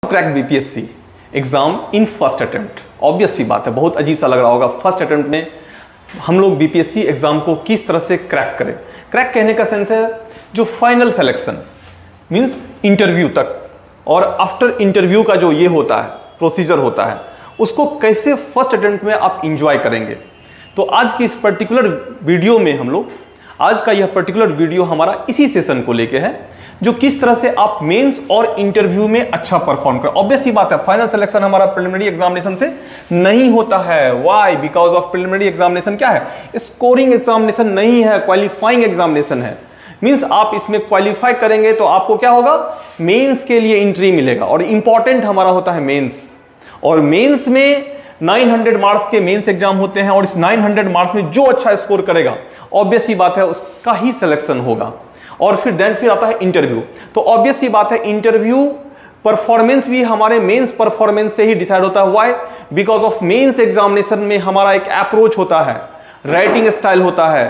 Crack BPSC exam in first attempt. Obvious सी बात है, बहुत अजीब सा लग रहा होगा, फर्स्ट अटेम्प्ट में हम लोग बीपीएससी एग्जाम को किस तरह से क्रैक करें। क्रैक कहने का सेंस है जो फाइनल सिलेक्शन मींस इंटरव्यू तक और आफ्टर इंटरव्यू का जो ये होता है प्रोसीजर होता है, उसको कैसे फर्स्ट अटेम्प्ट में आप इंजॉय करेंगे। तो आज की इस पर्टिकुलर वीडियो में हम लोग, आज का यह पर्टिकुलर वीडियो हमारा इसी सेशन को लेके है, जो किस तरह से आप मेंस और इंटरव्यू में अच्छा परफॉर्म करें। ऑब्वियस सी बात है, फाइनल सिलेक्शन हमारा प्रिलिमिनरी एग्जामिनेशन से नहीं होता है। Why? Because of preliminary examination क्या है, स्कोरिंग एग्जामिनेशन नहीं है, क्वालिफाइंग एग्जामिनेशन है। मींस आप इसमें क्वालिफाई करेंगे तो आपको क्या होगा, मेंस के लिए एंट्री मिलेगा। और इंपॉर्टेंट हमारा होता है मेंस, और मेंस में 900 मार्क्स के मेंस एग्जाम होते हैं, और इस 900 मार्क्स में जो अच्छा स्कोर करेगा ऑब्वियस सी बात है उसका ही सिलेक्शन होगा। और फिर आता है इंटरव्यू। तो ऑब्वियस सी बात है इंटरव्यू परफॉर्मेंस भी हमारे मेंस परफॉर्मेंस से ही डिसाइड होता है। Why? Because of mains examination में हमारा एक अप्रोच होता है, राइटिंग स्टाइल होता है,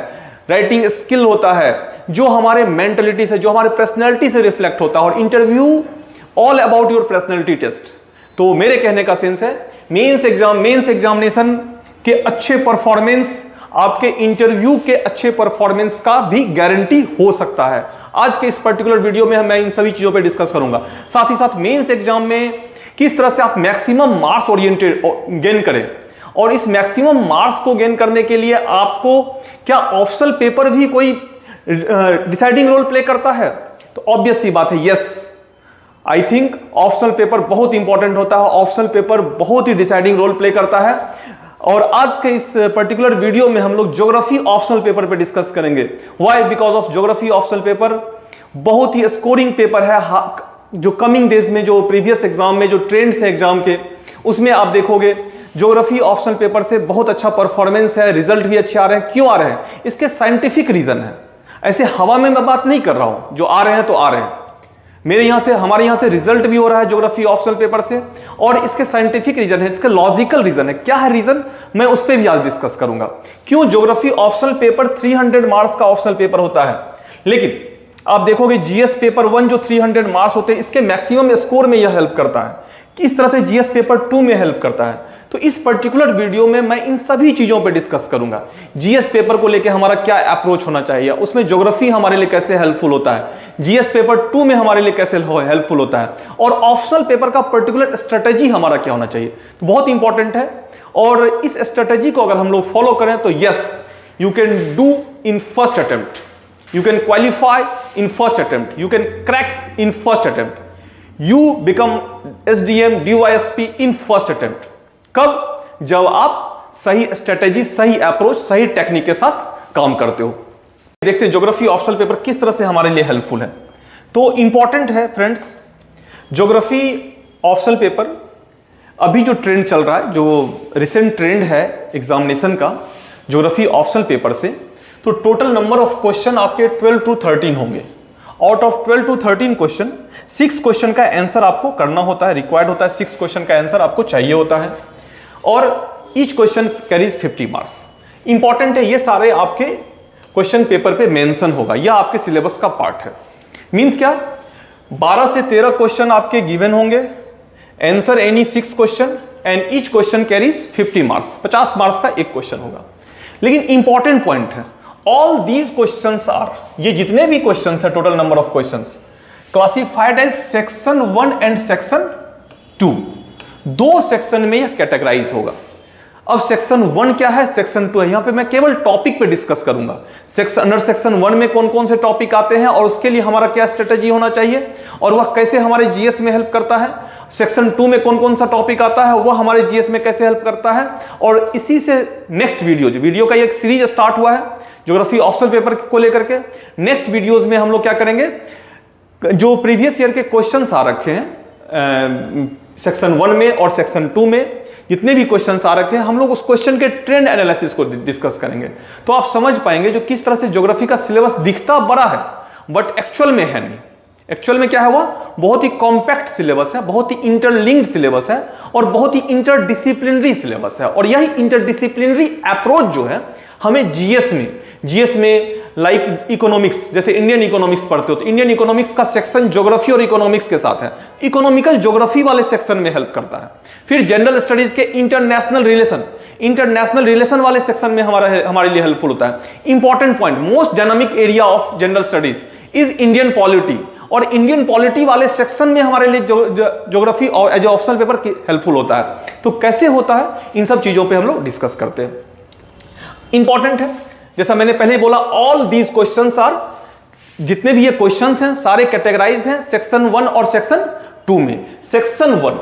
राइटिंग स्किल होता है, जो हमारे मेंटलिटी से, जो हमारे पर्सनैलिटी से रिफ्लेक्ट होता है। और interview all about your personality test. तो मेरे कहने का सेंस है मेंस एग्जामिनेशन के अच्छे परफॉर्मेंस आपके इंटरव्यू के अच्छे परफॉर्मेंस का भी गारंटी हो सकता है। आज के इस पर्टिकुलर वीडियो में मैं इन सभी चीजों पे डिस्कस करूंगा। साथ ही साथ मेंस एग्जाम में किस तरह से आप मैक्सिमम मार्क्स ओरिएंटेड गेन करें, और इस मैक्सिमम मार्क्स को गेन करने के लिए आपको क्या ऑप्शनल पेपर भी कोई डिसाइडिंग रोल प्ले करता है। तो ऑब्वियस सी बात है, yes, I think optional paper बहुत इंपॉर्टेंट होता है, ऑप्शनल पेपर बहुत ही डिसाइडिंग रोल प्ले करता है। और आज के इस पर्टिकुलर वीडियो में हम लोग ज्योग्राफी ऑप्शनल पेपर पे डिस्कस करेंगे। Why? Because of geography optional paper बहुत ही स्कोरिंग पेपर है। जो कमिंग डेज में, जो प्रीवियस एग्जाम में जो ट्रेंड्स है एग्जाम के, उसमें आप देखोगे ज्योग्राफी ऑप्शनल पेपर से बहुत अच्छा परफॉर्मेंस है, रिजल्ट भी अच्छे आ रहे हैं। क्यों आ रहे हैं? इसके साइंटिफिक रीजन है। ऐसे हवा में मैं बात नहीं कर रहा हूं, जो आ रहे हैं तो आ रहे हैं। मेरे यहां से, हमारे यहां से रिजल्ट भी हो रहा है ज्योग्राफी ऑप्शनल पेपर से, और इसके साइंटिफिक रीजन है, इसके लॉजिकल रीजन है। क्या है रीजन, मैं उस पर भी आज डिस्कस करूंगा। क्यों ज्योग्राफी ऑप्शनल पेपर 300 मार्क्स का ऑप्शनल पेपर होता है, लेकिन आप देखोगे जीएस पेपर 1 जो 300 मार्क्स होते हैं, इसके मैक्सिमम स्कोर में यह हेल्प करता है। किस तरह से जीएस पेपर 2 में हेल्प करता है, तो इस पर्टिकुलर वीडियो में मैं इन सभी चीजों पे डिस्कस करूंगा। जीएस पेपर को लेके हमारा क्या अप्रोच होना चाहिए, उसमें ज्योग्राफी हमारे लिए कैसे हेल्पफुल होता है, जीएस पेपर 2 में हमारे लिए कैसे हेल्पफुल होता है, और ऑप्शनल पेपर का पर्टिकुलर स्ट्रेटेजी हमारा क्या होना चाहिए। तो बहुत इंपॉर्टेंट है, और इस स्ट्रेटेजी को अगर हम लोग फॉलो करें तो yes, you can do in first attempt, you can qualify in first attempt, you can crack in first attempt, you become SDM DYSP in first attempt। कब? जब आप सही स्ट्रेटेजी, सही अप्रोच, सही टेक्निक के साथ काम करते हो। देखते हैं ज्योग्राफी ऑप्शनल पेपर किस तरह से हमारे लिए हेल्पफुल है। तो इंपॉर्टेंट है फ्रेंड्स, ज्योग्राफी ऑप्शनल पेपर अभी जो ट्रेंड चल रहा है, जो रिसेंट ट्रेंड है एग्जामिनेशन का ज्योग्राफी ऑप्शनल पेपर से, तो टोटल नंबर ऑफ क्वेश्चन आपके 12 to 13 होंगे। Out of 12 to 13 question, 6 question का आंसर आपको करना होता है, रिक्वायर्ड होता है, 6 क्वेश्चन का आंसर आपको चाहिए होता है, और each question carries 50 marks. Important है, ये सारे आपके क्वेश्चन पेपर पे मेंशन होगा, यह आपके सिलेबस का पार्ट है। मींस क्या, 12 से 13 क्वेश्चन आपके गिवन होंगे, answer any 6 question, and each question carries 50 marks, 50 marks का एक क्वेश्चन होगा। लेकिन इंपॉर्टेंट पॉइंट है, ऑल दीज क्वेश्चंस आर, ये जितने भी क्वेश्चंस है, total number of questions classified as section 1 and section 2। 2 section में यह कैटेगराइज होगा। अब सेक्शन 1 क्या है, सेक्शन 2 है। यहां पे मैं केवल टॉपिक पे डिस्कस करूंगा। अंडर सेक्शन 1 में कौन कौन से टॉपिक आते हैं, और उसके लिए हमारा क्या स्ट्रेटेजी होना चाहिए, और वह कैसे हमारे जीएस में हेल्प करता है। सेक्शन 2 में कौन कौन सा टॉपिक आता है, वह हमारे जीएस में कैसे हेल्प करता है। और इसी से नेक्स्ट वीडियो का एक सीरीज स्टार्ट हुआ है ज्योग्राफी ऑप्शनल पेपर को लेकर के। नेक्स्ट वीडियोज में हम लोग क्या करेंगे, जो प्रीवियस ईयर के क्वेश्चंस आ रखे हैं सेक्शन 1 में और सेक्शन 2 में, जितने भी क्वेश्चंस आ रखे हैं, हम लोग उस क्वेश्चन के ट्रेंड एनालिसिस को डिस्कस करेंगे। तो आप समझ पाएंगे जो किस तरह से ज्योग्राफी का सिलेबस दिखता बड़ा है, बट एक्चुअल में है नहीं। एक्चुअल में क्या है, वह बहुत ही कॉम्पैक्ट सिलेबस है, बहुत ही इंटरलिंक्ड सिलेबस है और बहुत ही इंटरडिसिप्लिनरी सिलेबस है। और यही इंटरडिसिप्लिनरी अप्रोच जो है हमें जीएस में लाइक इकोनॉमिक्स, जैसे इंडियन इकोनॉमिक्स पढ़ते हो तो इंडियन इकोनॉमिक्स का सेक्शन ज्योग्राफी और इकोनॉमिक्स के साथ है, इकोनॉमिकल ज्योग्राफी वाले सेक्शन में हेल्प करता है। फिर जनरल स्टडीज के इंटरनेशनल रिलेशन वाले सेक्शन में हमारे लिए हेल्पफुल होता है। Important point, most dynamic area of general studies is Indian polity, और इंडियन पॉलिटी वाले सेक्शन में हमारे लिए ज्योग्राफी और as a optional paper helpful होता है। तो कैसे होता है, इन सब चीजों पे हम लोग डिस्कस करते हैं। इंपॉर्टेंट है, जैसा मैंने पहले ही बोला, ऑल दीज क्वेश्चंस आर, जितने भी ये क्वेश्चंस हैं सारे कैटेगराइज हैं सेक्शन 1 और सेक्शन 2 में। सेक्शन 1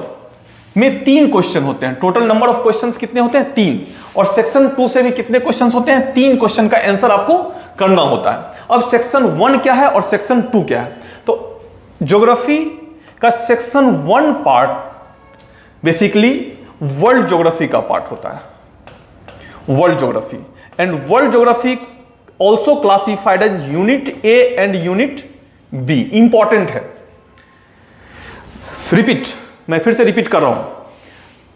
में 3 क्वेश्चन होते हैं, टोटल नंबर ऑफ क्वेश्चंस कितने होते हैं, 3। और सेक्शन 2 से भी कितने क्वेश्चंस होते हैं, 3 क्वेश्चन का आंसर आपको करना होता है। अब सेक्शन 1 क्या है और सेक्शन 2 क्या है, तो ज्योग्राफी का section 1 part basically world geography का पार्ट होता है, world geography. And world geography also classified as unit A and unit B. Important है, रिपीट, मैं फिर से रिपीट कर रहा हूं,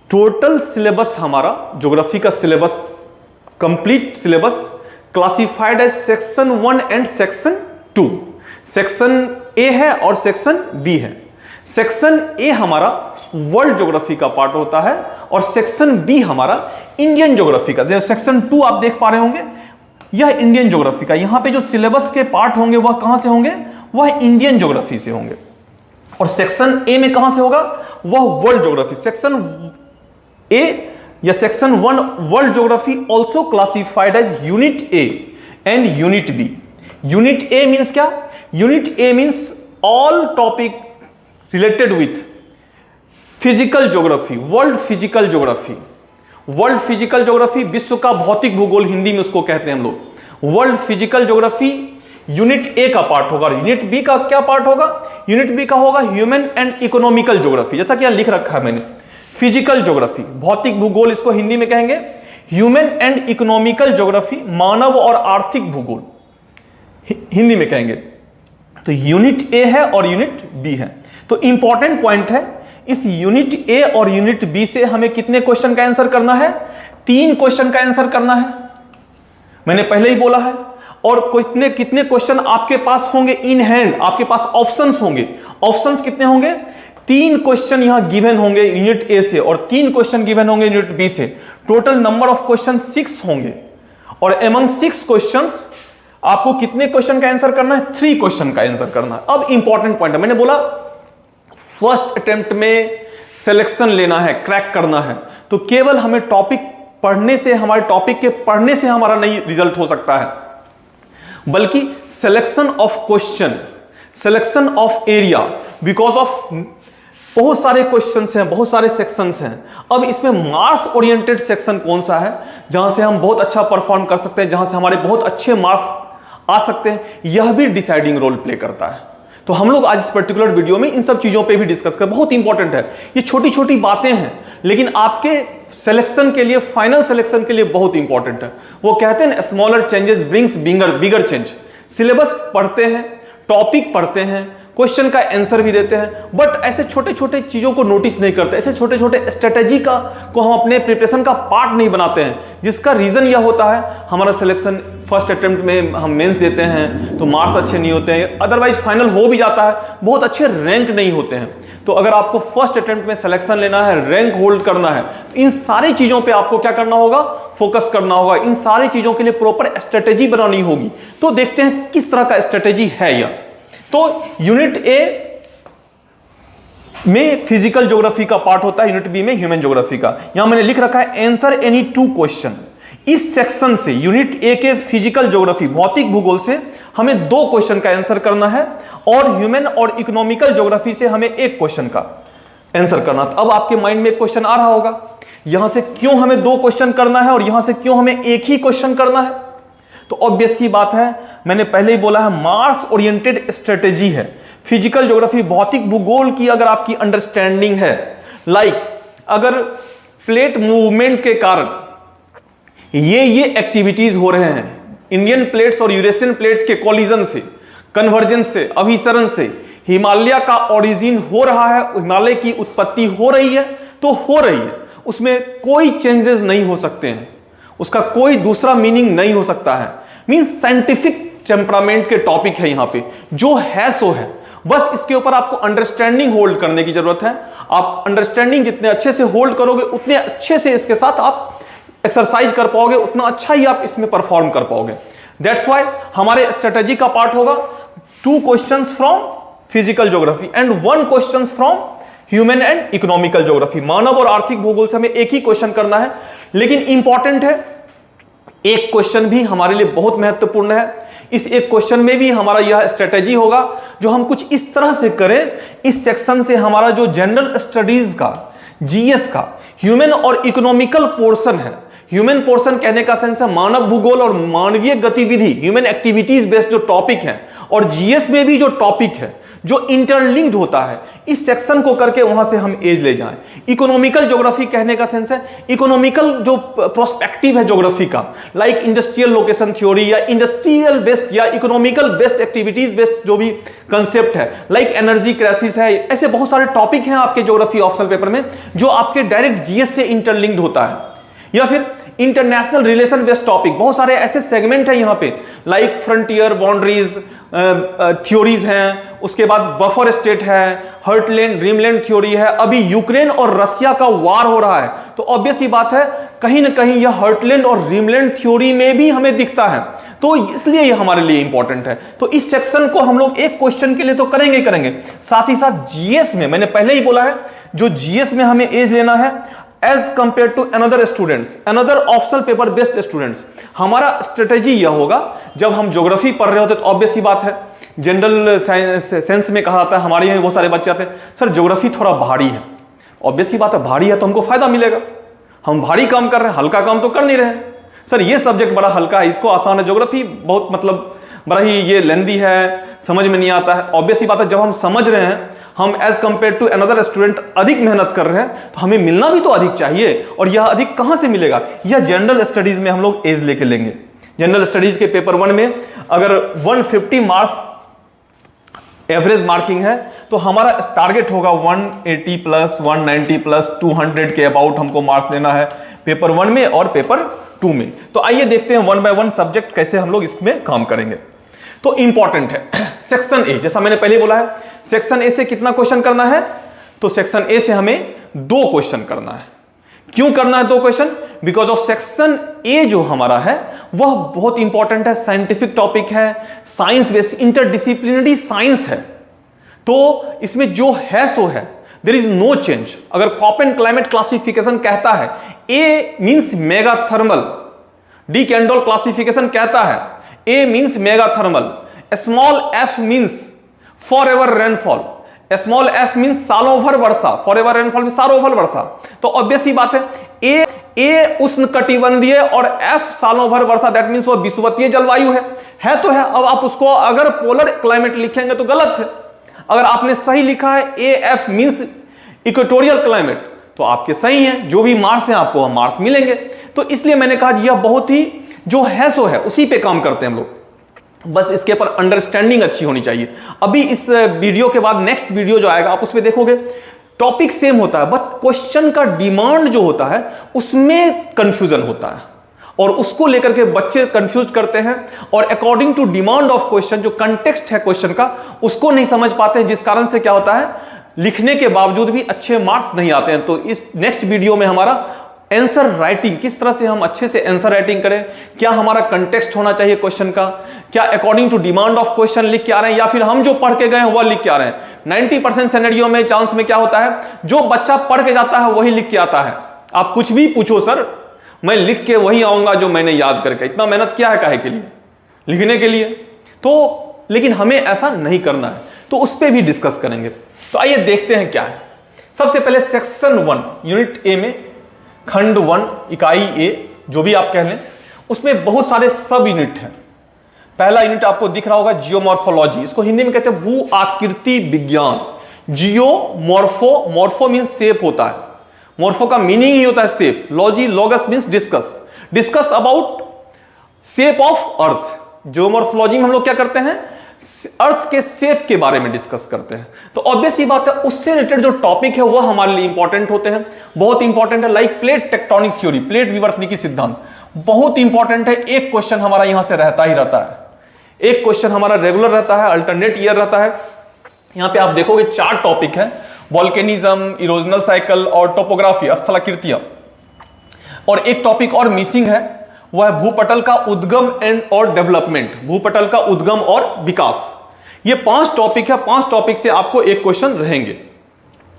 टोटल सिलेबस हमारा ज्योग्राफी का syllabus, complete syllabus classified as section 1 and section 2। Section A है और सेक्शन बी है। सेक्शन ए हमारा वर्ल्ड ज्योग्राफी का पार्ट होता है और सेक्शन बी हमारा इंडियन ज्योग्राफी का। सेक्शन 2 आप देख पा रहे होंगे, यह इंडियन ज्योग्राफी का। यहां पे जो सिलेबस के पार्ट होंगे वह कहां से होंगे, वह इंडियन ज्योग्राफी से होंगे। और सेक्शन ए में कहां से होगा, वह वर्ल्ड ज्योग्राफी। सेक्शन ए या section 1 world geography also classified as unit A and unit B. Unit A means क्या, unit A means all topic related with physical geography, world physical geography. World physical geography विश्व का भौतिक भूगोल, हिंदी में उसको कहते हैं हम लोग। World physical geography unit A का पार्ट होगा। यूनिट बी का क्या पार्ट होगा, यूनिट बी का होगा ह्यूमन एंड इकोनॉमिकल ज्योग्राफी। जैसा कि यहां लिख रखा है मैंने, फिजिकल ज्योग्राफी, भौतिक भूगोल इसको हिंदी में कहेंगे। ह्यूमन एंड इकोनॉमिकल ज्योग्राफी, मानव और आर्थिक भूगोल हिंदी में कहेंगे। तो यूनिट ए है और यूनिट बी है। तो इंपॉर्टेंट पॉइंट है, इस यूनिट ए और यूनिट बी से हमें कितने क्वेश्चन का आंसर करना है, 3 क्वेश्चन का आंसर करना है, मैंने पहले ही बोला है। और कितने क्वेश्चन आपके पास होंगे इन हैंड, आपके पास ऑप्शंस होंगे। ऑप्शंस कितने होंगे, 3 क्वेश्चन यहां गिवन होंगे यूनिट ए से और 3 क्वेश्चन गिवन होंगे यूनिट बी से। टोटल नंबर ऑफ क्वेश्चन 6 होंगे। और एमंग 6 क्वेश्चंस आपको कितने क्वेश्चन का आंसर करना है, 3 क्वेश्चन का आंसर करना है। अब इंपॉर्टेंट पॉइंट है, मैंने बोला फर्स्ट अटेम्प्ट में सिलेक्शन लेना है, क्रैक करना है, तो केवल हमें टॉपिक पढ़ने से, हमारे टॉपिक के पढ़ने से हमारा नहीं रिजल्ट हो सकता है, बल्कि selection of question, selection of area, because of बहुत सारे क्वेश्चंस हैं, बहुत सारे सेक्शंस हैं। अब इसमें मार्क्स ओरिएंटेड सेक्शन कौन सा है जहां से हम बहुत अच्छा परफॉर्म कर सकते हैं, जहां से हमारे बहुत अच्छे मार्क्स आ सकते हैं, यह भी डिसाइडिंग रोल प्ले करता है। तो हम लोग आज इस पर्टिकुलर वीडियो में इन सब चीजों पे भी डिस्कस कर, बहुत इंपॉर्टेंट है। ये छोटी छोटी बातें हैं लेकिन आपके सिलेक्शन के लिए, फाइनल सिलेक्शन के लिए बहुत इंपॉर्टेंट है। वो कहते हैं स्मॉलर चेंजेस ब्रिंग्स बिगर चेंज। सिलेबस पढ़ते हैं, टॉपिक पढ़ते हैं, क्वेश्चन का आंसर भी देते हैं, बट ऐसे छोटे छोटे चीजों को नोटिस नहीं करते, ऐसे छोटे छोटे स्ट्रेटेजी को हम अपने प्रिपरेशन का पार्ट नहीं बनाते हैं, जिसका रीजन यह होता है हमारा सिलेक्शन फर्स्ट अटेम्प्ट में हम मेंस देते हैं तो मार्क्स अच्छे नहीं होते हैं, अदरवाइज फाइनल हो भी जाता है, बहुत अच्छे रैंक नहीं होते हैं। तो अगर आपको फर्स्ट अटेम्प्ट में सिलेक्शन लेना है, रैंक होल्ड करना है, इन सारी चीजों पर आपको क्या करना होगा, फोकस करना होगा, इन सारी चीजों के लिए प्रॉपर स्ट्रेटेजी बनानी होगी। तो देखते हैं किस तरह का स्ट्रेटेजी है यह। तो यूनिट ए में फिजिकल ज्योग्राफी का पार्ट होता है, यूनिट बी में ह्यूमन ज्योग्राफी का। यहां मैंने लिख रखा है आंसर एनी 2 क्वेश्चन। इस सेक्शन से, यूनिट ए के फिजिकल ज्योग्राफी, भौतिक भूगोल से हमें 2 क्वेश्चन का आंसर करना है और ह्यूमन और इकोनॉमिकल ज्योग्राफी से हमें 1 क्वेश्चन का आंसर करना। तो अब आपके माइंड में एक क्वेश्चन आ रहा होगा, यहां से क्यों हमें 2 क्वेश्चन करना है और यहां से क्यों हमें 1 ही क्वेश्चन करना है। तो ऑब्वियस सी बात है, मैंने पहले ही बोला है, मार्क्स ओरिएंटेड स्ट्रेटेजी है। फिजिकल ज्योग्राफी, भौतिक भूगोल की अगर आपकी अंडरस्टैंडिंग है, अगर प्लेट मूवमेंट के कारण ये एक्टिविटीज हो रहे हैं, इंडियन प्लेट्स और यूरेशियन प्लेट के कोलिजन से, कन्वर्जेंस से, अभिसरण से, हिमालय का ओरिजिन हो रहा है, हिमालय की उत्पत्ति हो रही है तो हो रही है, उसमें कोई चेंजेस नहीं हो सकते हैं, उसका कोई दूसरा मीनिंग नहीं हो सकता है। मींस साइंटिफिक टेम्परामेंट के टॉपिक है यहां पे, जो है सो है। बस इसके ऊपर आपको अंडरस्टैंडिंग होल्ड करने की जरूरत है। आप अंडरस्टैंडिंग जितने अच्छे से होल्ड करोगे उतने अच्छे से इसके साथ आप एक्सरसाइज कर पाओगे, उतना अच्छा ही आप इसमें परफॉर्म कर पाओगे। दैट्स व्हाई हमारे स्ट्रेटेजी का पार्ट होगा 2 questions from physical geography and 1 question from human and economical geography. मानव और आर्थिक भूगोल से हमें एक ही क्वेश्चन करना है, लेकिन इंपॉर्टेंट है, एक क्वेश्चन भी हमारे लिए बहुत महत्वपूर्ण है। इस एक क्वेश्चन में भी हमारा यह स्ट्रेटेजी होगा जो हम कुछ इस तरह से करें, इस सेक्शन से हमारा जो जनरल स्टडीज का, जीएस का ह्यूमन और इकोनॉमिकल पोर्शन है, ह्यूमन पोर्शन कहने का सेंस है मानव भूगोल और मानवीय गतिविधि, ह्यूमन एक्टिविटीज बेस्ड जो टॉपिक है, और जीएस में भी जो टॉपिक है जो इंटरलिंक्ड होता है, इस सेक्शन को करके वहां से हम एज ले जाएं। इकोनॉमिकल ज्योग्राफी कहने का सेंस है इकोनॉमिकल जो प्रोस्पेक्टिव है ज्योग्राफी का, लाइक इंडस्ट्रियल लोकेशन थ्योरी या इंडस्ट्रियल बेस्ड या इकोनॉमिकल बेस्ड एक्टिविटीज बेस्ड जो भी कंसेप्ट है, लाइक एनर्जी क्राइसिस है, ऐसे बहुत सारे टॉपिक हैं आपके ज्योग्राफी ऑप्शनल पेपर में जो आपके डायरेक्ट जीएस से इंटरलिंक्ड होता है। या फिर इंटरनेशनल रिलेशन बेस्ड टॉपिक, बहुत सारे ऐसे सेगमेंट है यहां पे, लाइक फ्रंटियर बाउंड्रीज थ्योरीज हैं, उसके बाद बफर स्टेट है, हर्टलैंड ड्रीमलैंड थ्योरी है, अभी यूक्रेन और रशिया का वार हो रहा है, तो ऑब्वियस ही बात है कहीं ना कहीं यह हर्टलैंड और ड्रीमलैंड थ्योरी में भी हमें दिखता है, तो इसलिए यह हमारे लिए इंपॉर्टेंट है। तो इस सेक्शन को हम लोग एक क्वेश्चन के लिए तो करेंगे ही करेंगे, साथ ही साथ जीएस में, मैंने पहले ही बोला है, जो जीएस में हमें एज लेना है as compare to another students, another optional paper based students, हमारा स्ट्रेटेजी यह होगा, जब हम ज्योग्राफी पढ़ रहे होते तो ऑब्वियस ही बात है, जनरल सेंस में कहा जाता है, हमारे यहाँ बहुत सारे बच्चे आते हैं, सर ज्योग्राफी थोड़ा भारी है। ऑब्वियस ही बात है, भारी है तो हमको फायदा मिलेगा, हम भारी काम कर रहे हैं, हल्का काम तो कर नहीं रहे। सर ये सब्जेक्ट बड़ा हल्का है, इसको आसान है, ज्योग्राफी बहुत मतलब बड़ा ही ये लेंदी है, समझ में नहीं आता है। ऑब्वियस ही बात है, जब हम समझ रहे हैं, हम as compare to another student अधिक मेहनत कर रहे हैं, तो हमें मिलना भी तो अधिक चाहिए, और यह अधिक कहां से मिलेगा, यह जनरल स्टडीज में हम लोग एज लेके लेंगे। जनरल स्टडीज के पेपर 1 में अगर 150 मार्क्स एवरेज मार्किंग है, तो हमारा टारगेट होगा 180 प्लस 190 प्लस 200 के अबाउट हमको मार्क्स लेना है पेपर 1 में और पेपर 2 में। तो आइए देखते हैं 1 बाय 1 सब्जेक्ट कैसे हम लोग इसमें काम करेंगे। तो इंपॉर्टेंट है सेक्शन ए, जैसा मैंने पहले बोला है, सेक्शन ए से कितना क्वेश्चन करना है, तो सेक्शन ए से हमें 2 क्वेश्चन करना है। क्यों करना है 2 question, because of section A जो हमारा है वह बहुत इंपॉर्टेंट है, साइंटिफिक टॉपिक है, साइंस बेस्ड इंटरडिसिप्लिनरी साइंस है, तो इसमें जो है सो है, देयर इज नो चेंज। अगर कॉपेन क्लाइमेट क्लासिफिकेशन कहता है A means mega thermal, de Candolle classification कहता है A means mega thermal, small F means forever rainfall, small F means सालों भर वर्षा, फॉर एवर रेनफॉल में सालों भर वर्षा, तो ऑब्वियस ही बात है ए उष्ण कटिबंधीय और एफ सालों भर वर्षा, दैट मींस वो विषुवतीय जलवायु है तो है। अब आप उसको अगर पोलर क्लाइमेट लिखेंगे तो गलत है, अगर आपने सही लिखा है A F means equatorial climate तो आपके सही है, जो भी मार्क्स हैं आपको मार्क्स मिलेंगे। तो इसलिए मैंने कहा यह बहुत ही जो है सो है, उसी पे काम करते हैं हम लोग, बस इसके ऊपर अंडरस्टैंडिंग अच्छी होनी चाहिए। अभी इस वीडियो के बाद नेक्स्ट वीडियो जो आएगा आप उसमें देखोगे टॉपिक सेम होता है, बट क्वेश्चन का डिमांड जो होता है उसमें कंफ्यूजन होता है, और उसको लेकर के बच्चे कंफ्यूज करते हैं, और according to demand of question, जो कंटेक्स्ट है क्वेश्चन का, उसको नहीं समझ पाते हैं, जिस कारण से क्या होता है लिखने के बावजूद भी अच्छे मार्क्स नहीं आते हैं। तो इस नेक्स्ट वीडियो में हमारा आंसर राइटिंग, किस तरह से हम अच्छे से आंसर राइटिंग करें, क्या हमारा कंटेक्स्ट होना चाहिए क्वेश्चन का, क्या according to demand of question लिख के आ रहे हैं, या फिर हम जो पढ़ के गए हैं वह लिख के आ रहे हैं। 90% सिनेरियो में चांस में क्या होता है, जो बच्चा पढ़ के जाता है वही लिख के आता है। आप कुछ भी पूछो सर, मैं लिख के वही आऊंगा जो मैंने याद करके, इतना मेहनत क्या है काहे के लिए, लिखने के लिए। तो लेकिन हमें ऐसा नहीं करना है, तो उस पर भी डिस्कस करेंगे। तो आइए देखते हैं क्या है। सबसे पहले सेक्शन 1 यूनिट ए में खंड 1 इकाई ए जो भी आप कह लें, उसमें बहुत सारे सब यूनिट हैं। पहला यूनिट आपको दिख रहा होगा जियोमॉर्फोलॉजी, इसको हिंदी में कहते हैं भू आकृति विज्ञान। जियोमॉर्फो, मॉर्फो मींस शेप होता है, मॉर्फो का मीनिंग ही होता है shape, logy logos means discuss, discuss about shape of earth. Geomorphology में हम लोग क्या करते हैं, अर्थ के शेप के बारे में डिस्कस करते हैं। तो ऑब्वियस ही बात है उससे रिलेटेड जो टॉपिक है वह हमारे लिए इंपॉर्टेंट होते हैं, बहुत इंपॉर्टेंट है। Like plate tectonic theory, plate विवर्तनिकी सिद्धांत बहुत इंपॉर्टेंट है। एक क्वेश्चन हमारा यहां से रहता ही रहता है, एक क्वेश्चन हमारा रेगुलर रहता है, अल्टरनेट ईयर रहता है। यहां पे आप देखोगे 4 टॉपिक है, वॉल्केनिज्म, इरोजनल साइकिल और टोपोग्राफी, स्थलाकृतियां। और एक टॉपिक और मिसिंग है, वह है भूपटल का उद्गम एंड और डेवलपमेंट, भूपटल का उद्गम और विकास। ये 5 टॉपिक है, 5 टॉपिक से आपको एक क्वेश्चन रहेंगे।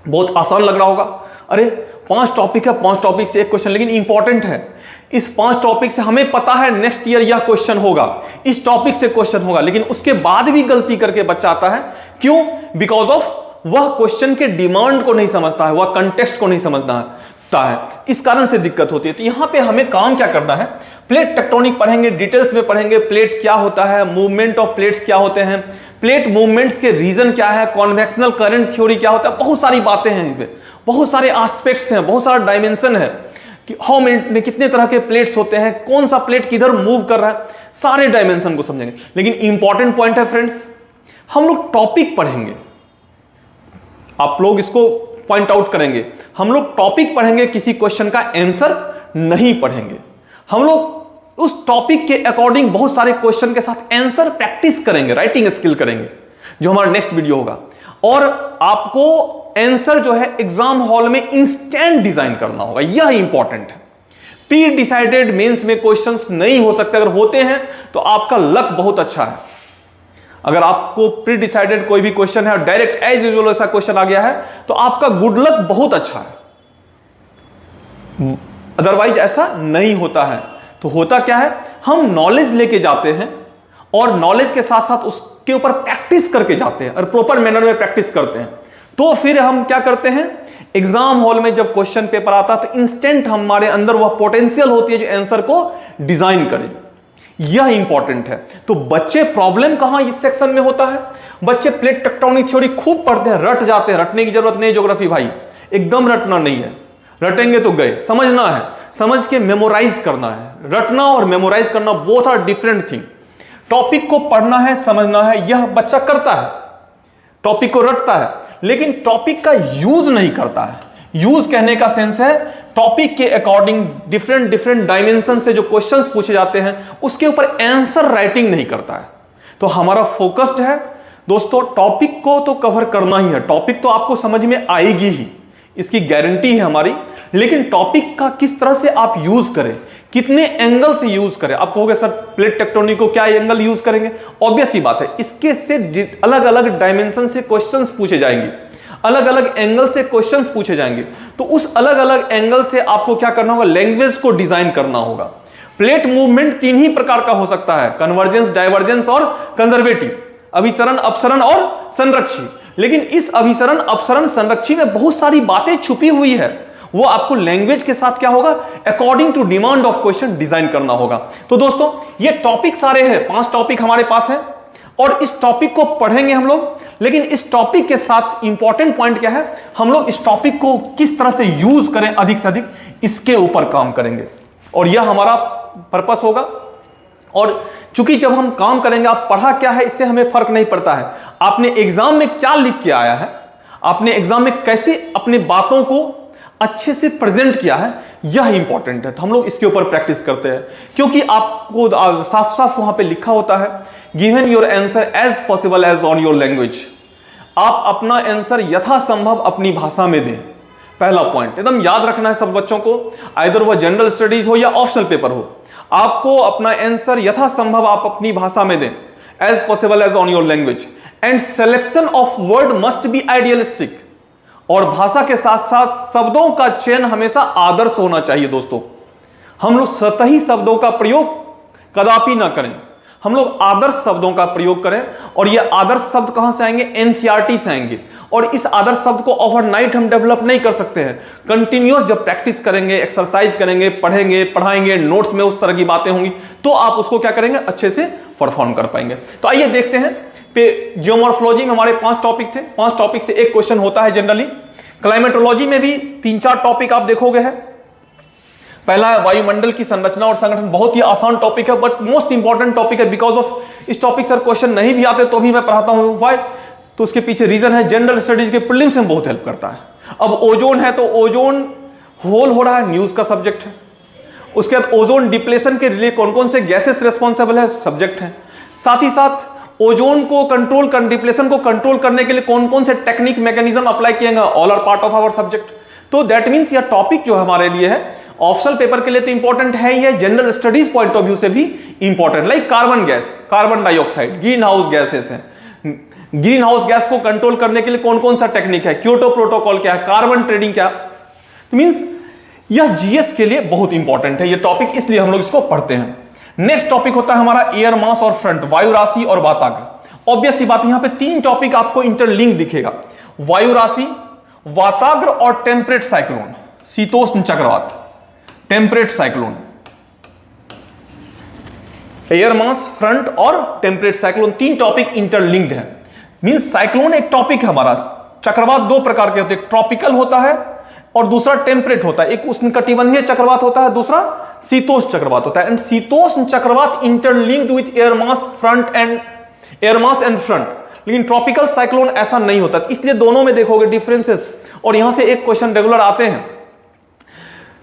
बहुत आसान लग रहा होगा, अरे 5 टॉपिक है, 5 टॉपिक से एक क्वेश्चन, लेकिन इंपॉर्टेंट है। इस 5 टॉपिक से हमें पता है नेक्स्ट ईयर यह क्वेश्चन होगा, इस टॉपिक से क्वेश्चन होगा, लेकिन उसके बाद भी गलती करके बच्चा आता है। क्यों? बिकॉज ऑफ वह क्वेश्चन के डिमांड को नहीं समझता है, वह कंटेक्स्ट को नहीं समझता है, इस कारण से दिक्कत होती है। तो यहां पे हमें काम क्या करना है, प्लेट टेक्टोनिक पढ़ेंगे, डिटेल्स में पढ़ेंगे, प्लेट क्या होता है, मूवमेंट ऑफ प्लेट्स क्या होते हैं, प्लेट मूवमेंट्स के रीजन क्या है, कॉन्वेक्शनल करंट थ्योरी क्या होता है, बहुत सारी बातें हैं इसमें, बहुत सारे एस्पेक्ट्स हैं, बहुत सारा डायमेंशन है कि हाउ मेनी कितने तरह के प्लेट्स होते हैं, कौन सा प्लेट किधर मूव कर रहा है, सारे डायमेंशन को समझेंगे। लेकिन इंपॉर्टेंट पॉइंट है फ्रेंड्स, हम लोग टॉपिक पढ़ेंगे, आप लोग इसको पॉइंट आउट करेंगे, हम लोग टॉपिक पढ़ेंगे, किसी क्वेश्चन का आंसर नहीं पढ़ेंगे। हम लोग उस टॉपिक के अकॉर्डिंग बहुत सारे क्वेश्चन के साथ आंसर प्रैक्टिस करेंगे, राइटिंग स्किल करेंगे, जो हमारा नेक्स्ट वीडियो होगा। और आपको आंसर जो है एग्जाम हॉल में इंस्टेंट डिजाइन करना होगा, यह इंपॉर्टेंट है। प्री डिसाइडेड मेंस में क्वेश्चंस नहीं हो सकते, अगर होते हैं तो आपका लक बहुत अच्छा है। अगर आपको प्री डिसाइडेड कोई भी क्वेश्चन है और डायरेक्ट एज यूजुअल ऐसा क्वेश्चन आ गया है तो आपका गुड लक बहुत अच्छा है, अदरवाइज ऐसा नहीं होता है। तो होता क्या है, हम नॉलेज लेके जाते हैं और नॉलेज के साथ साथ उसके ऊपर प्रैक्टिस करके जाते हैं और प्रॉपर मैनर में प्रैक्टिस करते हैं। तो फिर हम क्या करते हैं, एग्जाम हॉल में जब क्वेश्चन पेपर आता है तो इंस्टेंट हमारे अंदर वह पोटेंशियल होती है जो आंसर को डिजाइन करे, यह इंपॉर्टेंट है। तो बच्चे प्रॉब्लम कहां इस सेक्शन में होता है, बच्चे प्लेट टेक्टोनिक थ्योरी खूब पढ़ते हैं, रट जाते हैं, रटने की जरूरत नहीं। ज्योग्राफी भाई एकदम रटना नहीं है, रटेंगे तो गए, समझना है, समझ के मेमोराइज करना है। रटना और मेमोराइज करना both are different thing. Topic को पढ़ना है, समझना है, यह बच्चा करता है, टॉपिक को रटता है, लेकिन टॉपिक का यूज नहीं करता है। यूज कहने का सेंस है टॉपिक के अकॉर्डिंग डिफरेंट डिफरेंट डायमेंशन से जो क्वेश्चंस पूछे जाते हैं उसके ऊपर आंसर राइटिंग नहीं करता है। तो हमारा फोकस्ड है दोस्तों, टॉपिक को तो कवर करना ही है, टॉपिक तो आपको समझ में आएगी ही, इसकी गारंटी है हमारी। लेकिन टॉपिक का किस तरह से आप यूज करें, कितने एंगल से यूज करें। आप कहोगे सर प्लेट टेक्टोनिक को क्या एंगल यूज करेंगे, ऑब्वियस ही बात है, इसके से अलग अलग डायमेंशन से क्वेश्चंस पूछे जाएंगे, अलग अलग एंगल से क्वेश्चंस पूछे जाएंगे। तो उस अलग अलग एंगल से आपको क्या करना होगा, लैंग्वेज को डिजाइन करना होगा। प्लेट मूवमेंट 3 ही प्रकार का हो सकता है, कन्वर्जेंस, डाइवर्जेंस और कंजर्वेटिव, अभिसरण, अपसरण और संरक्षी। लेकिन इस अभिसरण, अपसरण, संरक्षी में बहुत सारी बातें छुपी हुई है, वो आपको लैंग्वेज के साथ क्या होगा, according to demand of question design करना होगा। तो दोस्तों ये टॉपिक सारे हैं, 5 टॉपिक हमारे पास हैं और इस टॉपिक को पढ़ेंगे हम लोग। लेकिन इस टॉपिक के साथ इंपॉर्टेंट पॉइंट क्या है, हम लोग इस टॉपिक को किस तरह से यूज करें अधिक से अधिक, इसके ऊपर काम करेंगे और यह हमारा पर्पस होगा। और चूंकि जब हम काम करेंगे, आप पढ़ा क्या है इससे हमें फर्क नहीं पड़ता है, आपने एग्जाम में क्या लिख के आया है, आपने एग्जाम में कैसे अपने बातों को अच्छे से प्रेजेंट किया है, यह इंपॉर्टेंट है। तो हम लोग इसके ऊपर प्रैक्टिस करते हैं, क्योंकि आपको साफ साफ वहां पे लिखा होता है, given your answer as possible as on your language. आप अपना आंसर यथासंभव अपनी भाषा में दें, पहला पॉइंट एकदम याद रखना है सब बच्चों को, आइदर वह जनरल स्टडीज हो या ऑप्शनल पेपर हो, आपको अपना आंसर यथासंभव आप अपनी भाषा में दें, as possible as on your language. And selection of word must be idealistic, और भाषा के साथ साथ शब्दों का चयन हमेशा आदर्श होना चाहिए। दोस्तों हम लोग सतही शब्दों का प्रयोग कदापि ना करें, हम लोग आदर्श शब्दों का प्रयोग करें। और ये आदर्श शब्द कहां से आएंगे, एनसीईआरटी से आएंगे। और इस आदर्श शब्द को ओवरनाइट हम डेवलप नहीं कर सकते हैं, कंटिन्यूअस जब प्रैक्टिस करेंगे, एक्सरसाइज करेंगे, पढ़ेंगे, पढ़ाएंगे, नोट्स में उस तरह की बातें होंगी, तो आप उसको क्या करेंगे, अच्छे से परफॉर्म कर पाएंगे। तो आइए देखते हैं, जियोमॉर्फोलॉजी में हमारे 5 टॉपिक थे, 5 टॉपिक से एक क्वेश्चन होता है जनरली। क्लाइमेटोलॉजी में भी 3-4 टॉपिक आप देखोगे है। पहला है वायुमंडल की संरचना और संगठन। बहुत ही आसान टॉपिक है बट मोस्ट इंपॉर्टेंट टॉपिक है, बिकॉज ऑफ इस टॉपिक सर क्वेश्चन नहीं भी आते तो भी मैं पढ़ाता हूं। व्हाई? तो उसके पीछे रीजन है, जनरल स्टडीज के प्रीलिम्स में बहुत हेल्प करता है। अब ओजोन है तो ओजोन होल हो रहा है, न्यूज का सब्जेक्ट है। उसके बाद ओजोन डिप्लेशन के लिए कौन कौन से गैसेस रेस्पॉन्सिबल है, सब्जेक्ट है। साथ ही साथ ओजोन को कंट्रोल कर, डिप्लेशन को कंट्रोल करने के लिए कौन कौन से टेक्निक मैकेनिज्म अप्लाई किए गए, all are part of our subject. तो दैट मीन्स यह टॉपिक जो हमारे लिए है ऑप्शनल पेपर के लिए तो इंपॉर्टेंट है ही है, general studies point of view से भी important. Like carbon gas, carbon dioxide, green house gases हैं। ग्रीन हाउस गैस को कंट्रोल करने के लिए कौन कौन सा टेक्निक है, क्योटो प्रोटोकॉल क्या है, कार्बन ट्रेडिंग क्या। तो मींस यह जीएस के लिए बहुत इंपॉर्टेंट है ये टॉपिक, इसलिए हम लोग इसको पढ़ते हैं। नेक्स्ट टॉपिक होता है हमारा एयर मास और फ्रंट, वायु राशि और वाताग्र। ऑब्वियस सी बात, यहां पे 3 टॉपिक आपको इंटरलिंक दिखेगा, वायु राशि, वाताग्र और टेम्परेट साइक्लोन, शीतोष्ण चक्रवात, temperate cyclone. Air mass, front और टेम्परेट साइक्लोन, 3 टॉपिक इंटरलिंक्ड है। मींस साइक्लोन एक टॉपिक है हमारा, चक्रवात 2 प्रकार के होते हैं, ट्रॉपिकल होता है और दूसरा टेम्परेट होता है। एक उष्णकटिबंधीय चक्रवात होता है, दूसरा शीतोष्ण चक्रवात होता है। एंड शीतोष्ण चक्रवात interlinked with air mass front end air mass and front, लेकिन ट्रॉपिकल साइक्लोन ऐसा नहीं होता, इसलिए दोनों में देखोगे डिफरेंसेस। और यहां से एक क्वेश्चन रेगुलर आते हैं,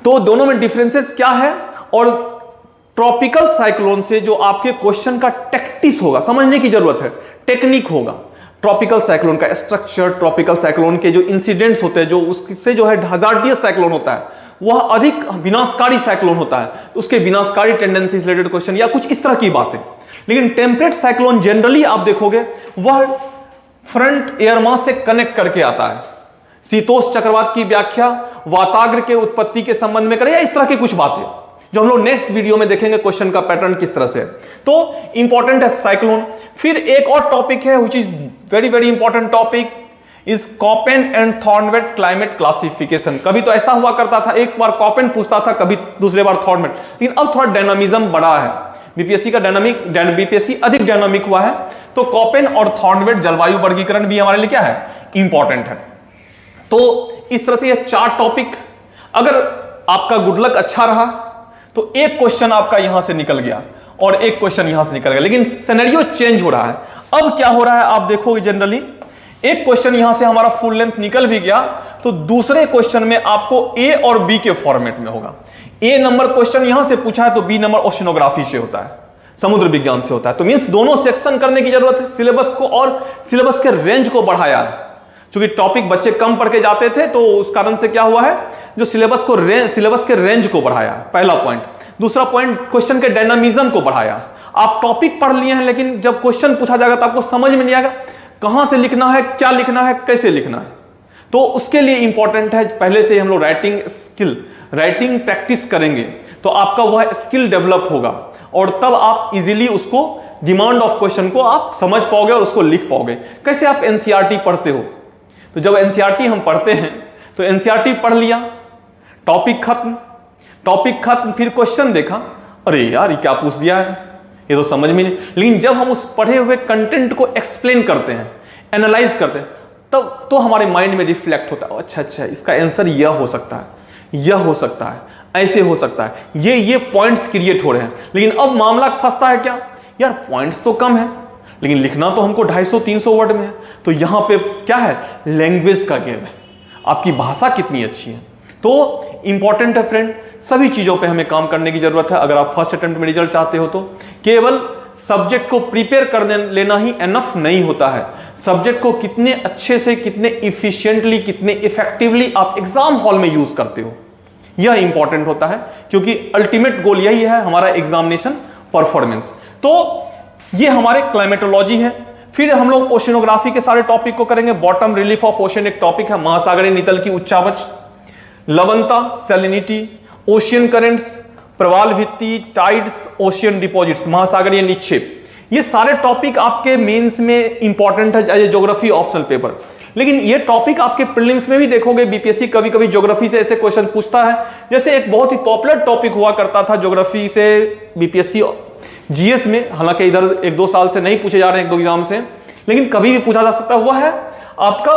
तो दोनों में डिफरेंसेस क्या है। और ट्रॉपिकल साइक्लोन से जो आपके क्वेश्चन का टैक्टिस होगा, समझने की जरूरत है, टेक्निक होगा। ट्रॉपिकल साइक्लोन का स्ट्रक्चर, ट्रॉपिकल साइक्लोन के जो इंसिडेंट्स होते हैं, जो उससे जो है हजार्डियस साइक्लोन होता है, वह अधिक विनाशकारी साइक्लोन होता है, तो उसके विनाशकारी टेंडेंसी रिलेटेड क्वेश्चन या कुछ इस तरह की बातें। लेकिन टेम्परेट साइक्लोन जनरली आप देखोगे वह फ्रंट एयर मास से कनेक्ट करके आता है, शीतोष्ण चक्रवात की व्याख्या वाताग्र के उत्पत्ति के संबंध में करें या इस तरह की कुछ बातें, जो हम लोग नेक्स्ट वीडियो में देखेंगे क्वेश्चन का पैटर्न किस तरह से। तो इंपॉर्टेंट है साइक्लोन। फिर एक और टॉपिक है which is very very important topic, is Koppen and Thornthwaite climate classification. कभी तो ऐसा हुआ करता था, एक बार कॉपेन पूछता था, कभी दूसरे बार थॉर्नवेट, लेकिन अब थोड़ा डायनामिज्म बढ़ा है, बीपीएससी का बीपीएससी अधिक डायनामिक हुआ है। तो कॉपेन और थॉर्नवेट जलवायु वर्गीकरण भी हमारे लिए क्या है, इंपॉर्टेंट है। तो इस तरह से ये 4 टॉपिक, अगर आपका गुड लक अच्छा रहा तो एक क्वेश्चन आपका यहां से निकल गया और एक क्वेश्चन यहां से निकल गया, लेकिन सिनेरियो चेंज हो रहा है। अब क्या हो रहा है आप देखोगे, जनरली एक क्वेश्चन यहां से हमारा फुल लेंथ निकल भी गया तो दूसरे क्वेश्चन में आपको ए और बी के फॉर्मेट में होगा। ए नंबर क्वेश्चन यहां से पूछा है तो बी नंबर ओशिनोग्राफी से होता है, समुद्र विज्ञान से होता है। तो मींस दोनों सेक्शन करने की जरूरत है सिलेबस को, और सिलेबस के रेंज को बढ़ाया है। क्योंकि टॉपिक बच्चे कम पढ़ के जाते थे तो उस कारण से क्या हुआ है, जो सिलेबस के रेंज को बढ़ाया, पहला पॉइंट। दूसरा पॉइंट, क्वेश्चन के डायनामिज्म को बढ़ाया। आप टॉपिक पढ़ लिए हैं लेकिन जब क्वेश्चन पूछा जाएगा तो आपको समझ में नहीं आएगा कहां से लिखना है, क्या लिखना है, कैसे लिखना है। तो उसके लिए इंपॉर्टेंट है पहले से हम लोग राइटिंग स्किल, राइटिंग प्रैक्टिस करेंगे तो आपका वह स्किल डेवलप होगा और तब आप इजीली उसको, डिमांड ऑफ क्वेश्चन को आप समझ पाओगे और उसको लिख पाओगे। कैसे आप एनसीईआरटी पढ़ते हो, तो जब एनसीईआरटी हम पढ़ते हैं तो एनसीईआरटी पढ़ लिया, टॉपिक खत्म, फिर क्वेश्चन देखा, अरे यार ये क्या पूछ दिया है, ये तो समझ में नहीं। लेकिन जब हम उस पढ़े हुए कंटेंट को एक्सप्लेन करते हैं, एनालाइज करते हैं, तब तो हमारे माइंड में रिफ्लेक्ट होता है, अच्छा इसका आंसर यह हो सकता है, यह हो सकता है, ऐसे हो सकता है, ये पॉइंट्स क्रिएट हो रहे हैं। लेकिन अब मामला फंसता है क्या, यार पॉइंट्स तो कम है लेकिन लिखना तो हमको 250-300 वर्ड में है। तो यहां पे क्या है, लैंग्वेज का गेम है, आपकी भाषा कितनी अच्छी है। तो इंपॉर्टेंट है फ्रेंड, सभी चीजों पे हमें काम करने की जरूरत है। अगर आप फर्स्ट अटेम्प्ट में रिजल्ट चाहते हो तो केवल सब्जेक्ट को प्रिपेयर कर लेना ही एनफ नहीं होता है। सब्जेक्ट को कितने अच्छे से, कितने इफिशिएंटली, कितने इफेक्टिवली आप एग्जाम हॉल में यूज करते हो, यह इंपॉर्टेंट होता है, क्योंकि अल्टीमेट गोल यही है हमारा एग्जामिनेशन परफॉर्मेंस। तो ये हमारे क्लाइमेटोलॉजी है। फिर हम लोग ओशिनोग्राफी के सारे टॉपिक को करेंगे। बॉटम रिलीफ ऑफ ओशन एक टॉपिक है, महासागरीय नितल की उच्चावच, लवणता, सैलिनिटी, ओशियन करेंट्स, प्रवाल भित्ति, टाइड्स, ओशियन डिपॉजिट्स, महासागरीय निक्षेप। ये सारे टॉपिक आपके मेंस में इंपॉर्टेंट है as a geography optional paper. लेकिन ये टॉपिक आपके प्रीलिम्स में भी देखोगे, बीपीएससी कभी कभी ज्योग्राफी से ऐसे क्वेश्चन पूछता है। जैसे एक बहुत ही पॉपुलर टॉपिक हुआ करता था ज्योग्राफी से बीपीएससी जीएस में, हालांकि इधर 1-2 साल से नहीं पूछे जा रहे हैं 1-2 एग्जाम से, लेकिन कभी भी पूछा जा सकता है, वह है आपका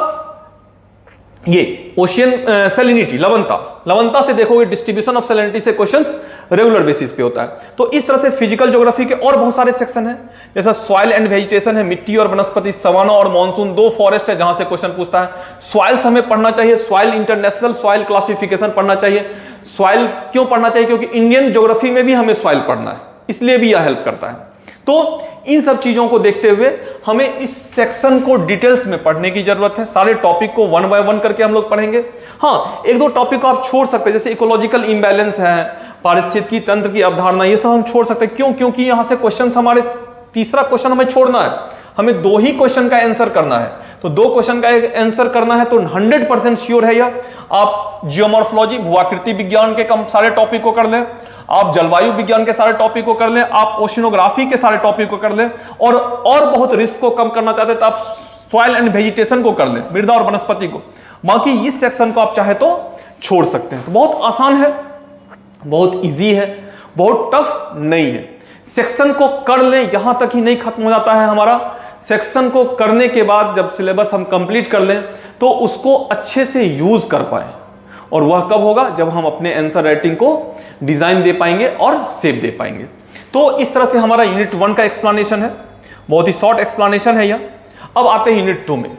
ये ओशियन सैलिनिटी, लवणता से देखोगे डिस्ट्रीब्यूशन ऑफ सैलिनिटी से क्वेश्चंस रेगुलर बेसिस पे होता है। तो इस तरह से फिजिकल ज्योग्राफी के और बहुत सारे सेक्शन हैं, जैसा सॉइल एंड वेजिटेशन है, मिट्टी और वनस्पति, सवाना और मॉनसून, 2 फॉरेस्ट है जहां से क्वेश्चन पूछता है। सॉइल्स हमें पढ़ना चाहिए, सॉइल इंटरनेशनल सॉइल क्लासिफिकेशन पढ़ना चाहिए। सॉइल क्यों पढ़ना चाहिए? क्योंकि इंडियन ज्योग्राफी में भी हमें सॉइल पढ़ना है, इसलिए भी यह हेल्प करता है। तो इन सब चीजों को देखते हुए हमें इस सेक्शन को डिटेल्स में पढ़ने की जरूरत है। सारे टॉपिक को 1 बाय 1 करके हम लोग पढ़ेंगे। हाँ, 1-2 टॉपिक को आप छोड़ सकते हैं, जैसे इकोलॉजिकल इंबैलेंस है, पारिस्थितिकी तंत्र की अवधारणा, ये सब हम छोड़ सकते हैं। क्यों? क्योंकि यहां से क्वेश्चन हमारे, तीसरा क्वेश्चन हमें छोड़ना है, हमें 2 ही क्वेश्चन का आंसर करना है। तो 2 क्वेश्चन का आंसर करना है तो 100% श्योर है यह। आप जियोमॉर्फोलॉजी, भूआकृति विज्ञान के कम सारे टॉपिक को कर लें, आप जलवायु विज्ञान के सारे टॉपिक को कर लें, आप ओशिनोग्राफी के सारे टॉपिक को कर लें, और बहुत रिस्क को कम करना चाहते हैं तो आप सॉइल एंड वेजिटेशन को कर लें, मृदा और वनस्पति को। बाकी इस सेक्शन को आप चाहे तो छोड़ सकते हैं। तो बहुत आसान है, बहुत इजी है, बहुत टफ नहीं है। सेक्शन को कर लें, यहां तक ही नहीं खत्म हो जाता है हमारा। सेक्शन को करने के बाद जब सिलेबस हम कंप्लीट कर लें तो उसको अच्छे से यूज कर पाए, और वह कब होगा? जब हम अपने आंसर राइटिंग को डिजाइन दे पाएंगे और सेव दे पाएंगे। तो इस तरह से हमारा यूनिट 1 का एक्सप्लेनेशन है, बहुत ही शॉर्ट एक्सप्लेनेशन है यह। अब आते हैं यूनिट 2 में।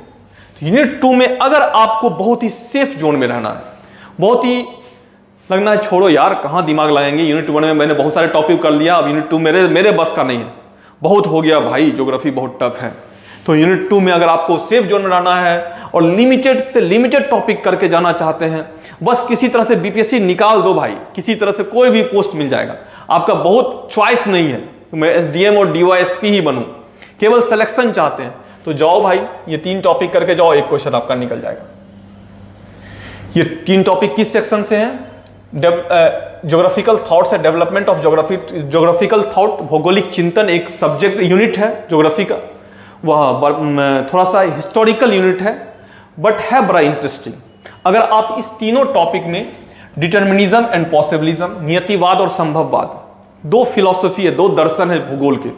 यूनिट 2 में अगर आपको बहुत ही सेफ जोन में रहना है, बहुत ही लगना है छोड़ो यार कहां दिमाग लगाएंगे, यूनिट 1 में मैंने बहुत सारे टॉपिक कर लिया, अब यूनिट 2 मेरे बस का नहीं है, बहुत हो गया भाई, ज्योग्राफी बहुत टफ है। तो यूनिट 2 में अगर आपको सेफ जोन में रहना है और लिमिटेड से लिमिटेड टॉपिक करके जाना चाहते हैं, बस किसी तरह से बीपीएससी निकाल दो भाई, किसी तरह से कोई भी पोस्ट मिल जाएगा, आपका बहुत चॉइस नहीं है तो मैं एसडीएम और डीवाईएसपी ही बनूं, केवल सिलेक्शन चाहते हैं तो जाओ भाई, ये 3 टॉपिक करके जाओ, 1 क्वेश्चन आपका निकल जाएगा। ये 3 टॉपिक किस सेक्शन से हैं? ज्योग्राफिकल थॉट्स है, डेवलपमेंट ऑफ ज्योग्राफिकल थॉट, भौगोलिक चिंतन एक सब्जेक्ट यूनिट है ज्योग्राफी का, वह थोड़ा सा हिस्टोरिकल यूनिट है बट है बड़ा इंटरेस्टिंग। अगर आप इस तीनों टॉपिक में डिटर्मिनिज्म एंड पॉसिबिलिज्म, नियतिवाद और संभववाद, 2 फिलॉसफी है, 2 दर्शन है भूगोल के,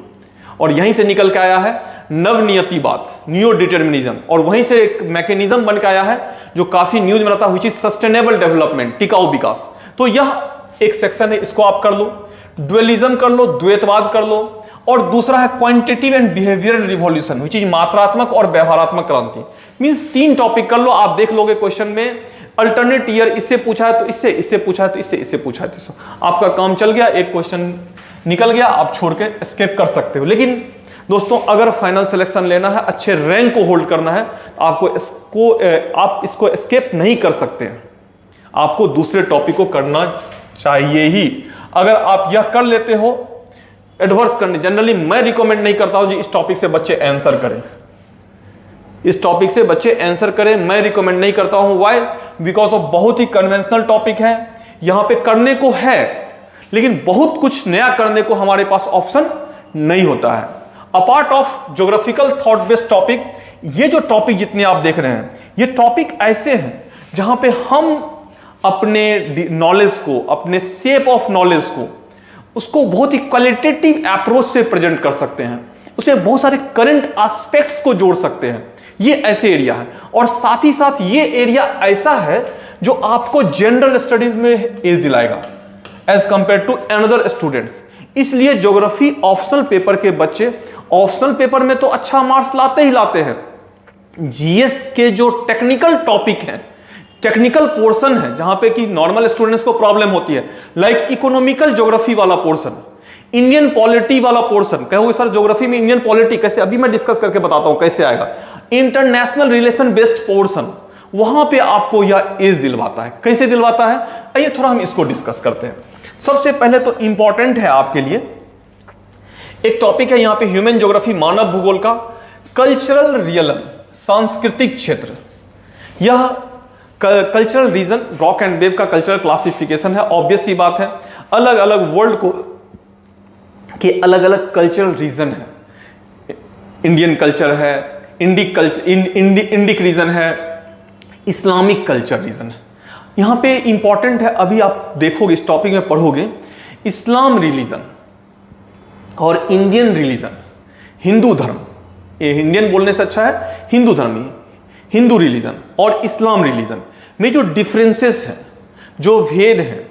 और यहीं से निकल के आया है नवनियतिवाद, न्यू डिटर्मिनिज्म, और वहीं से एक मैकेनिज्म बन के आया है जो काफी न्यूज में रहता है, व्हिच इज सस्टेनेबल डेवलपमेंट, टिकाऊ विकास। तो यह एक सेक्शन है, इसको आप कर लो। ड्युअलिज्म कर लो, द्वैतवाद कर लो, और दूसरा है quantitative and behavioural revolution, which is मात्रात्मक और व्यवहारात्मक क्रांति। मींस 3 टॉपिक कर लो, आप देख लोगे क्वेश्चन में अल्टरनेट ईयर, इससे पूछा है तो इससे, इससे पूछा है तो इससे, इससे पूछा है तो, आपका काम चल गया, 1 क्वेश्चन निकल गया, आप छोड़ के एस्केप कर सकते हो। लेकिन दोस्तों अगर फाइनल सिलेक्शन लेना है, अच्छे रैंक को होल्ड करना है, आप इसको एस्केप नहीं कर सकते हैं, आपको दूसरे टॉपिक को करना चाहिए ही। अगर आप यह कर लेते हो, एडवर्स करने, जनरली मैं रिकमेंड नहीं करता हूं जी इस टॉपिक से बच्चे आंसर करें, इस टॉपिक से बच्चे आंसर करें, मैं रिकमेंड नहीं करता हूं। व्हाई? बिकॉज ऑफ बहुत ही कन्वेंशनल टॉपिक है, यहां पे करने को है लेकिन बहुत कुछ नया करने को हमारे पास ऑप्शन नहीं होता है। Apart of geographical thought based topic, ये जो टॉपिक जितने आप देख रहे हैं, ये टॉपिक ऐसे हैं जहां पे हम अपने नॉलेज को, अपने शेप ऑफ नॉलेज को, उसको बहुत ही क्वालिटेटिव अप्रोच से प्रेजेंट कर सकते हैं, उसमें बहुत सारे करंट एस्पेक्ट्स को जोड़ सकते हैं। ये ऐसे एरिया है, और साथ ही साथ ये एरिया ऐसा है जो आपको जनरल स्टडीज में एज दिलाएगा as compare to another students. इसलिए ज्योग्राफी ऑप्शनल पेपर के बच्चे ऑप्शनल पेपर में तो अच्छा मार्क्स लाते ही लाते हैं, जीएस के जो टेक्निकल टॉपिक हैं, टेक्निकल पोर्शन है जहां पे कि नॉर्मल स्टूडेंट्स को प्रॉब्लम होती है, लाइक इकोनॉमिकल ज्योग्राफी वाला पोर्शन, इंडियन पॉलिटी वाला पोर्शन, कहोगे सर ज्योग्राफी में इंडियन पॉलिटी कैसे, अभी मैं डिस्कस करके बताता हूं कैसे आएगा। इंटरनेशनल रिलेशन बेस्ड पोर्शन, वहां पे आपको यह एज दिलवाता है। कैसे दिलवाता है, आइए थोड़ा हम इसको डिस्कस करते हैं। सबसे पहले तो इंपॉर्टेंट है आपके लिए एक टॉपिक है यहां पे ह्यूमन ज्योग्राफी, मानव भूगोल का कल्चरल रियलम, सांस्कृतिक क्षेत्र। यह cultural region, rock and wave का कल्चरल क्लासिफिकेशन है। ऑब्वियस सी बात है, अलग अलग वर्ल्ड को के अलग अलग कल्चरल रीजन है। इंडियन कल्चर है, इंडिक कल्चर, इंडिक रीजन है, इस्लामिक कल्चर रीजन है। यहां पे इंपॉर्टेंट है, अभी आप देखोगे इस टॉपिक में पढ़ोगे, इस्लाम रिलीजन और इंडियन रिलीजन, हिंदू धर्म, ये इंडियन बोलने से अच्छा है हिंदू धर्म ही, हिंदू रिलीजन और इस्लाम रिलीजन में जो डिफरेंसेस हैं, जो भेद हैं,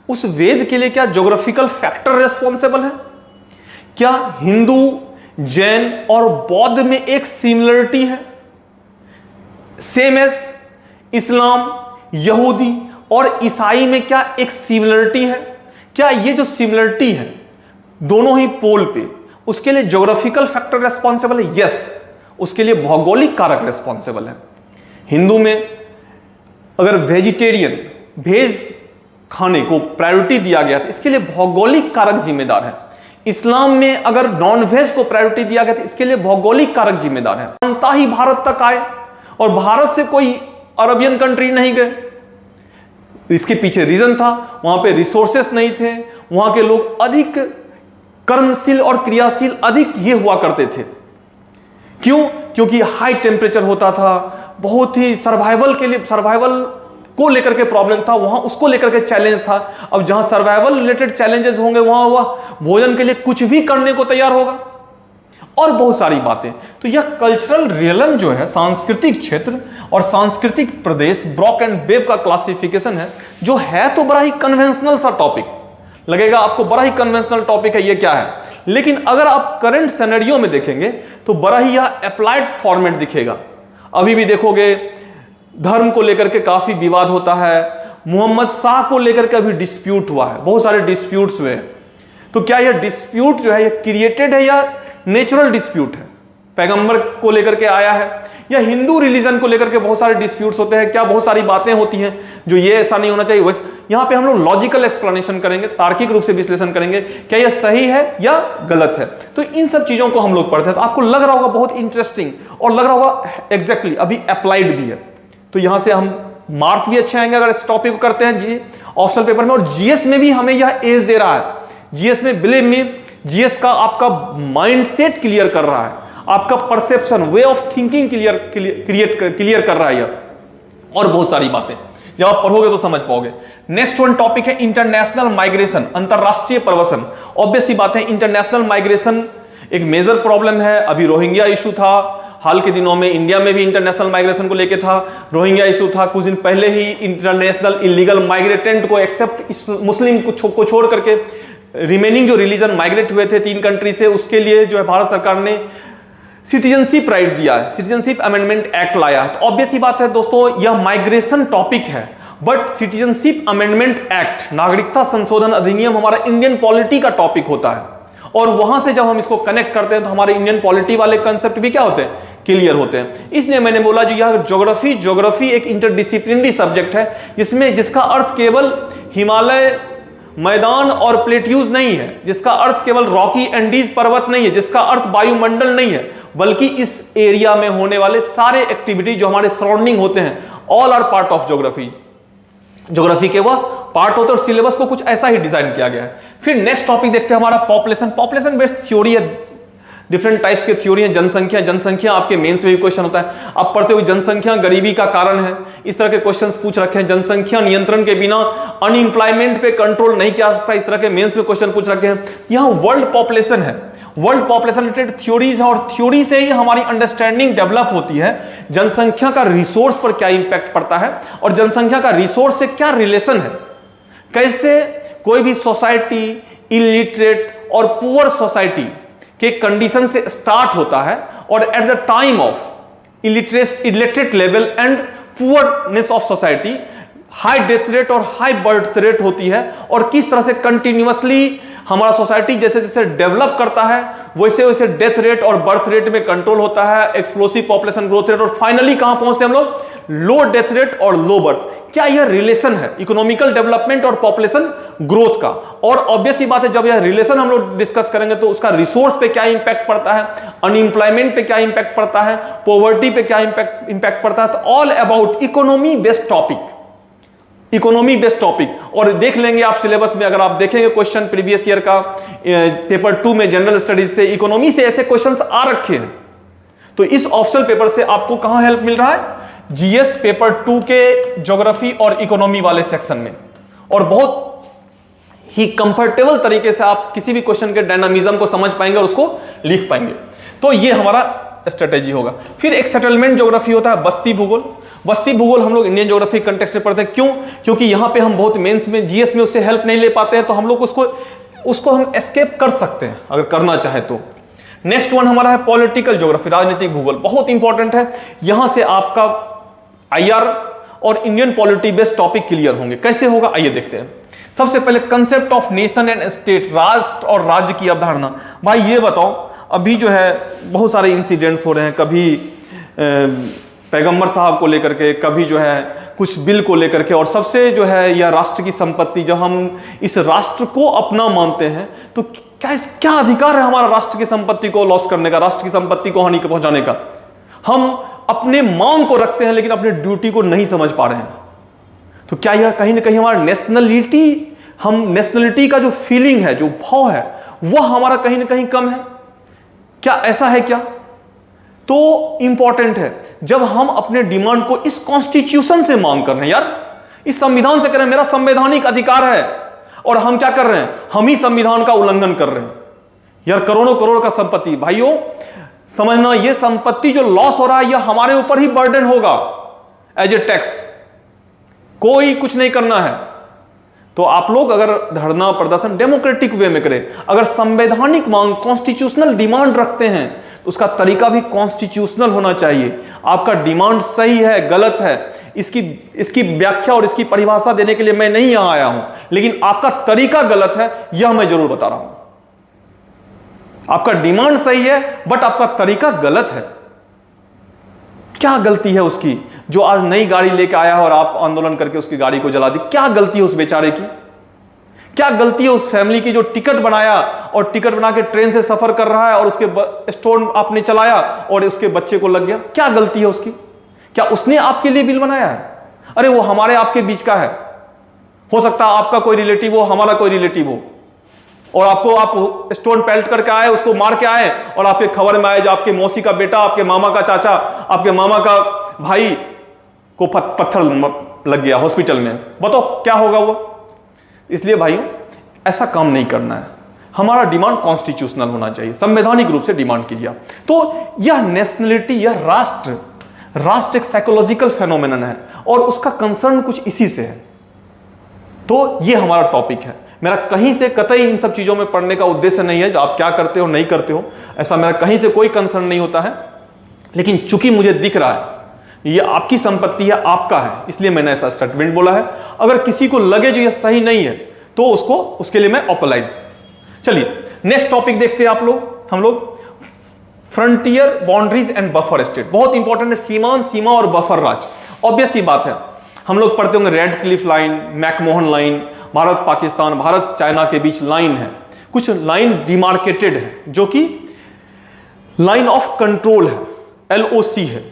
उस वेद के लिए क्या ज्योग्राफिकल फैक्टर रेस्पॉन्सिबल है? क्या हिंदू, जैन और बौद्ध में एक सिमिलरिटी है? सेम एज इस्लाम, यहूदी और ईसाई में क्या एक सिमिलरिटी है? क्या ये जो सिमिलरिटी है दोनों ही पोल पे, उसके लिए ज्योग्राफिकल फैक्टर रेस्पॉन्सिबल है? यस, उसके लिए भौगोलिक कारक रेस्पॉन्सिबल है। हिंदू में अगर वेजिटेरियन, वेज खाने को प्रायोरिटी दिया गया था, इसके लिए भौगोलिक कारक जिम्मेदार है। इस्लाम में अगर नॉन वेज को प्रायोरिटी दिया गया था, इसके लिए भौगोलिक कारक जिम्मेदार है। अंता ही भारत तक आए और भारत से कोई अरबियन कंट्री नहीं गए, इसके पीछे रीजन था, वहां पे रिसोर्सेस नहीं थे, वहां के लोग अधिक कर्मशील और क्रियाशील अधिक ये हुआ करते थे। क्यों? क्योंकि हाई टेम्परेचर होता था, बहुत ही सर्वाइवल के लिए, सर्वाइवल को लेकर के प्रॉब्लम था, वहां उसको लेकर के चैलेंज था। अब जहां सर्वाइवल रिलेटेड चैलेंजेस होंगे, वहां वह भोजन के लिए कुछ भी करने को तैयार होगा और बहुत सारी बातें। तो यह कल्चरल रियलम जो है, सांस्कृतिक क्षेत्र और सांस्कृतिक प्रदेश, ब्रॉक एंड वेव का क्लासिफिकेशन है, जो है तो बड़ा ही कन्वेंशनल सा टॉपिक लगेगा आपको, बड़ा ही कन्वेंशनल टॉपिक है, ये क्या है, लेकिन अगर आप करंट सिनेरियो में देखेंगे तो बड़ा ही यह अप्लाइड फॉर्मेट दिखेगा। अभी भी देखोगे धर्म को लेकर के काफी विवाद होता है, मोहम्मद शाह को लेकर के अभी डिस्प्यूट हुआ है, बहुत सारे डिस्प्यूट्स हुए। तो क्या यह डिस्प्यूट जो है यह क्रिएटेड है या नेचुरल डिस्प्यूट है? पैगंबर को लेकर के आया है या हिंदू रिलीजन को लेकर के बहुत सारे डिस्प्यूट्स होते हैं, क्या बहुत सारी बातें होती हैं जो ये ऐसा नहीं होना चाहिए वैसे। यहां पे हम लोग लॉजिकल एक्सप्लेनेशन करेंगे, तार्किक रूप से विश्लेषण करेंगे, क्या यह सही है या गलत है। तो इन सब चीजों को हम लोग पढ़ते हैं, तो आपको लग रहा होगा बहुत इंटरेस्टिंग और लग रहा होगा एग्जैक्टली अभी अप्लाइड भी है। तो यहां से हम मार्क्स भी अच्छे आएंगे अगर इस टॉपिक को करते हैं जी ऑप्शनल पेपर में। और जीएस में भी हमें यह एज दे रहा है, जीएस में बिलीव मी, जीएस का आपका माइंडसेट क्लियर कर रहा है, आपका perception, way of thinking clear कर रहा है यह, और बहुत सारी बातें जब आप पढ़ोगे तो समझ पाओगे। नेक्स्ट वन टॉपिक है इंटरनेशनल माइग्रेशन, अंतरराष्ट्रीय प्रवासन। ऑब्वियस सी बात है, इंटरनेशनल माइग्रेशन एक मेजर प्रॉब्लम है। अभी रोहिंग्या इशू था, हाल के दिनों में इंडिया में भी इंटरनेशनल माइग्रेशन को लेके था, रोहिंग्या इशू था। कुछ दिन पहले ही इंटरनेशनल इलीगल माइग्रेटेंट को एक्सेप्ट, मुस्लिम को छोड़ करके रिमेनिंग जो रिलीजन माइग्रेट हुए थे 3 कंट्री से, उसके लिए जो है भारत सरकार ने सिटीजनशिप राइट दिया है, सिटीजनशिप अमेंडमेंट एक्ट लाया है। तो ऑब्वियस ही बात है दोस्तों, यह माइग्रेशन टॉपिक है, बट सिटीजनशिप अमेंडमेंट एक्ट, नागरिकता संशोधन अधिनियम हमारा इंडियन पॉलिटी का टॉपिक होता है, और वहां से जब हम इसको कनेक्ट करते हैं तो हमारे इंडियन पॉलिटी वाले कंसेप्ट भी क्या होते हैं, क्लियर होते हैं। इसलिए मैंने बोला जो यह ज्योग्राफी एक इंटरडिसिप्लिनरी सब्जेक्ट है, जिसका अर्थ केवल हिमालय, मैदान और प्लेट्यूज नहीं है, जिसका अर्थ केवल रॉकी एंडीज पर्वत नहीं है, जिसका अर्थ वायुमंडल नहीं है, बल्कि इस एरिया में होने वाले सारे एक्टिविटी जो हमारे सराउंडिंग होते हैं, all are part of geography. Geography के वह पार्ट होते हैं और सिलेबस को कुछ ऐसा ही डिजाइन किया गया है। फिर नेक्स्ट टॉपिक देखते हैं हमारा पॉपुलेशन बेस्ड थ्योरी है, डिफरेंट टाइप्स की थ्योरी है। जनसंख्या आपके मेंस में भी क्वेश्चन होता है, आप पढ़ते हुए जनसंख्या गरीबी का कारण है, इस तरह के क्वेश्चंस पूछ रखे हैं। जनसंख्या नियंत्रण के बिना अनएम्प्लॉयमेंट पे कंट्रोल नहीं किया जा सकता, इस तरह के मेंस में क्वेश्चन पूछ रखे हैं। यहां वर्ल्ड पॉपुलेशन है, वर्ल्ड पॉपुलेशन रिलेटेड थ्योरीज है, और थ्योरी से ही हमारी अंडरस्टैंडिंग डेवलप होती है जनसंख्या का रिसोर्स पर क्या इंपैक्ट पड़ता है और जनसंख्या का रिसोर्स से क्या रिलेशन है, कैसे कोई भी सोसाइटी इलिटरेट और पुअर सोसाइटी के कंडीशन से स्टार्ट होता है और at the time of illiterate level and poorness of society high death rate और हाई बर्थ रेट होती है, और किस तरह से कंटिन्यूअसली हमारा सोसाइटी जैसे जैसे डेवलप करता है वैसे वैसे डेथ रेट और बर्थ रेट में कंट्रोल होता है, एक्सप्लोसिव पॉपुलेशन ग्रोथ रेट, और फाइनली कहां पहुंचते हैं हम लोग, लो डेथ रेट और लो बर्थ। क्या यह रिलेशन है इकोनॉमिकल डेवलपमेंट और पॉपुलेशन ग्रोथ का? और ऑब्वियस ही बात है, जब यह रिलेशन हम लोग डिस्कस करेंगे तो उसका रिसोर्स पे क्या इंपैक्ट पड़ता है, अनएम्प्लॉयमेंट पे क्या इंपैक्ट पड़ता है, पॉवर्टी पे क्या इंपैक्ट पड़ता है। तो all about economy based topic, economy based topic. और देख लेंगे आप सिलेबस में, अगर आप देखेंगे क्वेश्चन प्रीवियस ईयर का पेपर 2 में जनरल स्टडीज से इकोनॉमी से ऐसे क्वेश्चंस आ रखे हैं। तो इस ऑप्शनल पेपर से आपको कहां हेल्प मिल रहा है, जीएस पेपर 2 के ज्योग्राफी और इकोनॉमी वाले सेक्शन में, और बहुत ही कंफर्टेबल तरीके से आप किसी भी क्वेश्चन के डायनामिज्म को समझ पाएंगे और उसको लिख पाएंगे। तो ये हमारा स्ट्रेटेजी होगा। फिर एक सेटलमेंट ज्योग्राफी होता है, बस्ती भूगोल। बस्ती भूगोल हम लोग इंडियन ज्योग्राफी कंटेक्स्ट में पढ़ते हैं। क्यों? क्योंकि यहाँ पे हम बहुत मेंस में, जीएस में उससे हेल्प नहीं ले पाते हैं, तो हम लोग उसको हम एस्केप कर सकते हैं अगर करना चाहे तो। नेक्स्ट वन हमारा है पॉलिटिकल ज्योग्राफी, राजनीतिक भूगोल, बहुत इंपॉर्टेंट है। यहां से आपका आईआर और Indian polity based topic clear होंगे। कैसे होगा आइए देखते हैं। सबसे पहले concept of nation and state, राष्ट्र और राज्य की अवधारणा। भाई ये बताओ, अभी जो है बहुत सारे इंसिडेंट्स हो रहे हैं, कभी पैगंबर साहब को लेकर के, कभी जो है कुछ बिल को लेकर के, और सबसे जो है यह राष्ट्र की संपत्ति, जब हम इस राष्ट्र को अपना मानते हैं तो क्या अधिकार है हमारा राष्ट्र की संपत्ति को लॉस करने का, राष्ट्र की संपत्ति को हानि पहुंचाने का। हम अपने मांग को रखते हैं लेकिन अपने ड्यूटी को नहीं समझ पा रहे हैं। तो क्या यह कहीं ना कहीं हमारा नेशनलिटी का जो फीलिंग है, जो भाव है, वह हमारा कहीं ना कहीं कम है? क्या ऐसा है क्या? तो इंपॉर्टेंट है जब हम अपने डिमांड को इस कॉन्स्टिट्यूशन से मांग कर रहे हैं, यार इस संविधान से कर रहे हैं, मेरा संवैधानिक अधिकार है, और हम क्या कर रहे हैं, हम ही संविधान का उल्लंघन कर रहे हैं। यार करोड़ों करोड़ का संपत्ति, भाइयों समझना, यह संपत्ति जो लॉस हो रहा है यह हमारे ऊपर ही बर्डन होगा एज ए टैक्स, कोई कुछ नहीं करना है। तो आप लोग अगर धरना प्रदर्शन डेमोक्रेटिक वे में करें, अगर संवैधानिक मांग कॉन्स्टिट्यूशनल डिमांड रखते हैं तो उसका तरीका भी कॉन्स्टिट्यूशनल होना चाहिए। आपका डिमांड सही है गलत है, इसकी व्याख्या और इसकी परिभाषा देने के लिए मैं नहीं यहां आया हूं, लेकिन आपका तरीका गलत है यह मैं जरूर बता रहा हूं। आपका डिमांड सही है बट आपका तरीका गलत है। क्या गलती है उसकी जो आज नई गाड़ी लेके आया है और आप आंदोलन करके उसकी गाड़ी को जला दी? क्या गलती है उस बेचारे की? क्या गलती है उस फैमिली की जो टिकट बनाया और टिकट बना के ट्रेन से सफर कर रहा है और उसके स्टोन आपने चलाया और उसके बच्चे को लग गया? क्या गलती है उसकी? क्या उसने आपके लिए बिल बनाया है? अरे वो हमारे आपके बीच का है, हो सकता है आपका कोई रिलेटिव हो, हमारा कोई रिलेटिव हो, और आप स्टोन पेल्ट करके आए, उसको मार के आए, और आपके खबर में आए जो आपके मौसी का बेटा, आपके मामा का चाचा, आपके मामा का भाई को पत्थर लग गया हॉस्पिटल में। बताओ क्या होगा वो? इसलिए भाइयों ऐसा काम नहीं करना है। हमारा डिमांड कॉन्स्टिट्यूशनल होना चाहिए, संवैधानिक रूप से डिमांड कीजिए। तो यह नेशनलिटी, यह राष्ट्र एक साइकोलॉजिकल फेनोमेनन है और उसका कंसर्न कुछ इसी से है। तो यह हमारा टॉपिक है। मेरा कहीं से कतई इन सब चीजों में पढ़ने का उद्देश्य नहीं है जो आप क्या करते हो नहीं करते हो, ऐसा मेरा कहीं से कोई कंसर्न नहीं होता है। लेकिन चूंकि मुझे दिख रहा है ये आपकी संपत्ति है, आपका है, इसलिए मैंने ऐसा स्टेटमेंट बोला है। अगर किसी को लगे जो ये सही नहीं है तो उसके लिए मैं अपोलाइज। चलिए नेक्स्ट टॉपिक देखते हैं हम लोग frontier, boundaries and buffer state. बहुत इंपॉर्टेंट है, सीमा और बफर राज। ऑब्वियस सी बात है, हम लोग पढ़ते होंगे red Cliff line, McMahon line, Bharat Pakistan, Bharat China के बीच लाइन है, कुछ लाइन डिमार्केटेड है जो कि लाइन ऑफ कंट्रोल है, LOC है,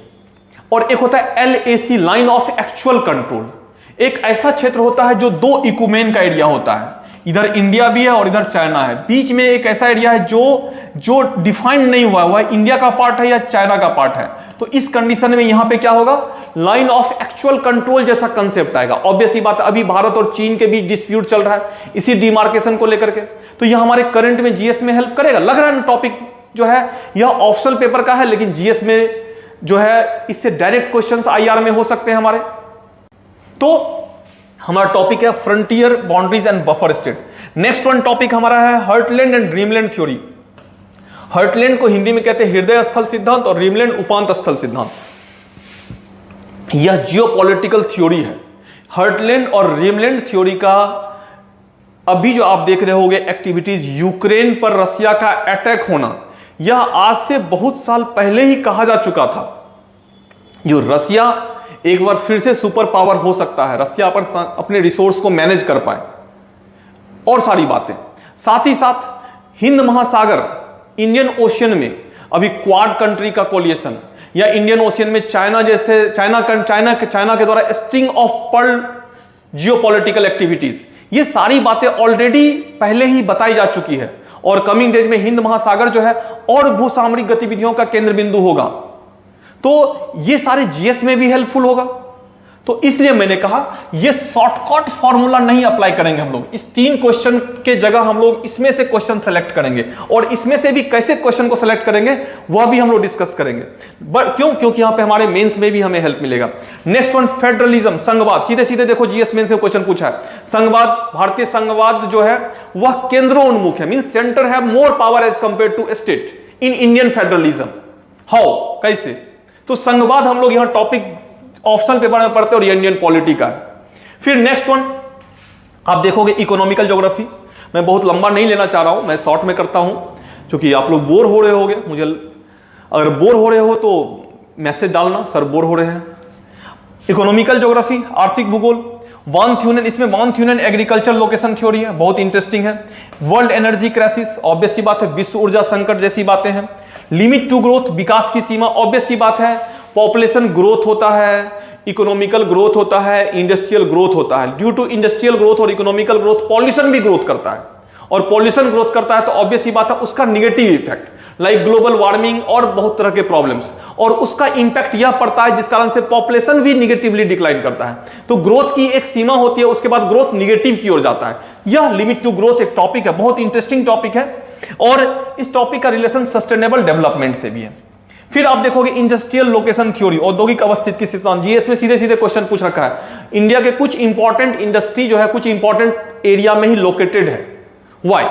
और एक होता है LAC, line of actual control. एक ऐसा क्षेत्र होता है जो दो इकुमेन का एरिया होता है, इधर इंडिया भी है और इधर चाइना है, बीच में एक ऐसा एरिया है जो डिफाइंड नहीं हुआ है इंडिया का पार्ट है या चाइना का पार्ट है। तो इस कंडीशन में यहां पे क्या होगा, लाइन ऑफ एक्चुअल कंट्रोल जैसा कंसेप्ट आएगा। ऑब्वियस ही बात है, अभी भारत और चीन के बीच डिस्प्यूट चल रहा है इसी डिमार्केशन को लेकर के, तो यह हमारे करंट में जीएस में हेल्प करेगा। लग रहा है टॉपिक जो है यह ऑप्शनल पेपर का है, लेकिन जीएस में जो है इससे डायरेक्ट क्वेश्चंस आईआर में हो सकते हैं हमारे। तो हमारा टॉपिक है frontier, boundaries and buffer state. Next one topic हमारा है heartland and dreamland theory. Heartland को हिंदी में कहते हैं हृदय स्थल सिद्धांत और ड्रीमलैंड उपांत स्थल सिद्धांत। यह जियोपॉलिटिकल थ्योरी है। हर्टलैंड और ड्रीमलैंड थ्योरी का अभी जो आप देख रहे होंगे एक्टिविटीज, यूक्रेन पर रसिया का अटैक होना, यह आज से बहुत साल पहले ही कहा जा चुका था। जो रसिया एक बार फिर से सुपर पावर हो सकता है, रसिया पर अपने रिसोर्स को मैनेज कर पाए और सारी बातें। साथ ही साथ हिंद महासागर, इंडियन ओशियन में अभी क्वाड कंट्री का कोलिएशन, या इंडियन ओशियन में चाइना के द्वारा string of pearl geopolitical activities, ये सारी बातें ऑलरेडी पहले ही बताई जा चुकी है। और कमिंग डेज में हिंद महासागर जो है और भूसामरिक गतिविधियों का केंद्र बिंदु होगा। तो ये सारे जीएस में भी हेल्पफुल होगा। तो इसलिए मैंने कहा ये शॉर्टकट फॉर्मूला नहीं अप्लाई करेंगे हम लोग। इस 3 क्वेश्चन के जगह हम लोग इसमें से क्वेश्चन सेलेक्ट करेंगे, और इसमें से भी कैसे क्वेश्चन को सेलेक्ट करेंगे वह भी हम लोग डिस्कस करेंगे। बट क्यों? क्योंकि यहां पे हमारे मेंस में भी हमें हेल्प मिलेगा। नेक्स्ट वन, फेडरलिज्म, संघवाद। सीधे सीधे देखो जीएस मेंस में क्वेश्चन पूछा है, संघवाद, भारतीय संघवाद जो है वह केंद्रोन्मुख है, mean centre have more power as compare to state in Indian federalism. How, कैसे? तो संघवाद हम लोग यहां टॉपिक ऑप्शनल पेपर में पढ़ते हैं और ये इंडियन पॉलिटी का है। फिर नेक्स्ट वन आप देखोगे इकोनॉमिकल ज्योग्राफी। मैं बहुत लंबा नहीं लेना चाह रहा हूं, मैं शॉर्ट में करता हूं क्योंकि आप लोग बोर हो रहे होगे। मुझे अगर बोर हो रहे हो तो मैसेज डालना, सर बोर हो रहे हैं। इकोनॉमिकल ज्योग्राफी, आर्थिक भूगोल, वान थ्यूनेन, इसमें वान थ्यूनेन एग्रीकल्चर लोकेशन थ्योरी है, बहुत इंटरेस्टिंग है। वर्ल्ड एनर्जी क्राइसिस, ऑब्वियस सी बात है, विश्व ऊर्जा संकट जैसी बातें हैं। लिमिट टू ग्रोथ, विकास की सीमा, ऑब्वियस सी बात है, पॉपुलेशन ग्रोथ होता है, इकोनॉमिकल ग्रोथ होता है, इंडस्ट्रियल ग्रोथ होता है। ड्यू टू इंडस्ट्रियल ग्रोथ और इकोनॉमिकल ग्रोथ पॉल्यूशन भी ग्रोथ करता है, और पॉल्यूशन ग्रोथ करता है तो ऑब्वियस ही बात है उसका negative effect like global warming और बहुत तरह के प्रॉब्लम्स, और उसका इंपैक्ट यह पड़ता है जिस कारण से पॉपुलेशन भी निगेटिवली डिक्लाइन करता है। तो ग्रोथ की एक सीमा होती है, उसके बाद ग्रोथ निगेटिव की ओर जाता है। यह लिमिट टू ग्रोथ एक टॉपिक है, बहुत इंटरेस्टिंग टॉपिक है, और इस टॉपिक का रिलेशन सस्टेनेबल डेवलपमेंट से भी है। फिर आप देखोगे इंडस्ट्रियल लोकेशन थ्योरी, औद्योगिक अवस्थित की सिद्धांत। जीएस में सीधे सीधे क्वेश्चन पूछ रखा है, इंडिया के कुछ इंपॉर्टेंट इंडस्ट्री जो है कुछ इंपॉर्टेंट एरिया में ही लोकेटेड है, व्हाई?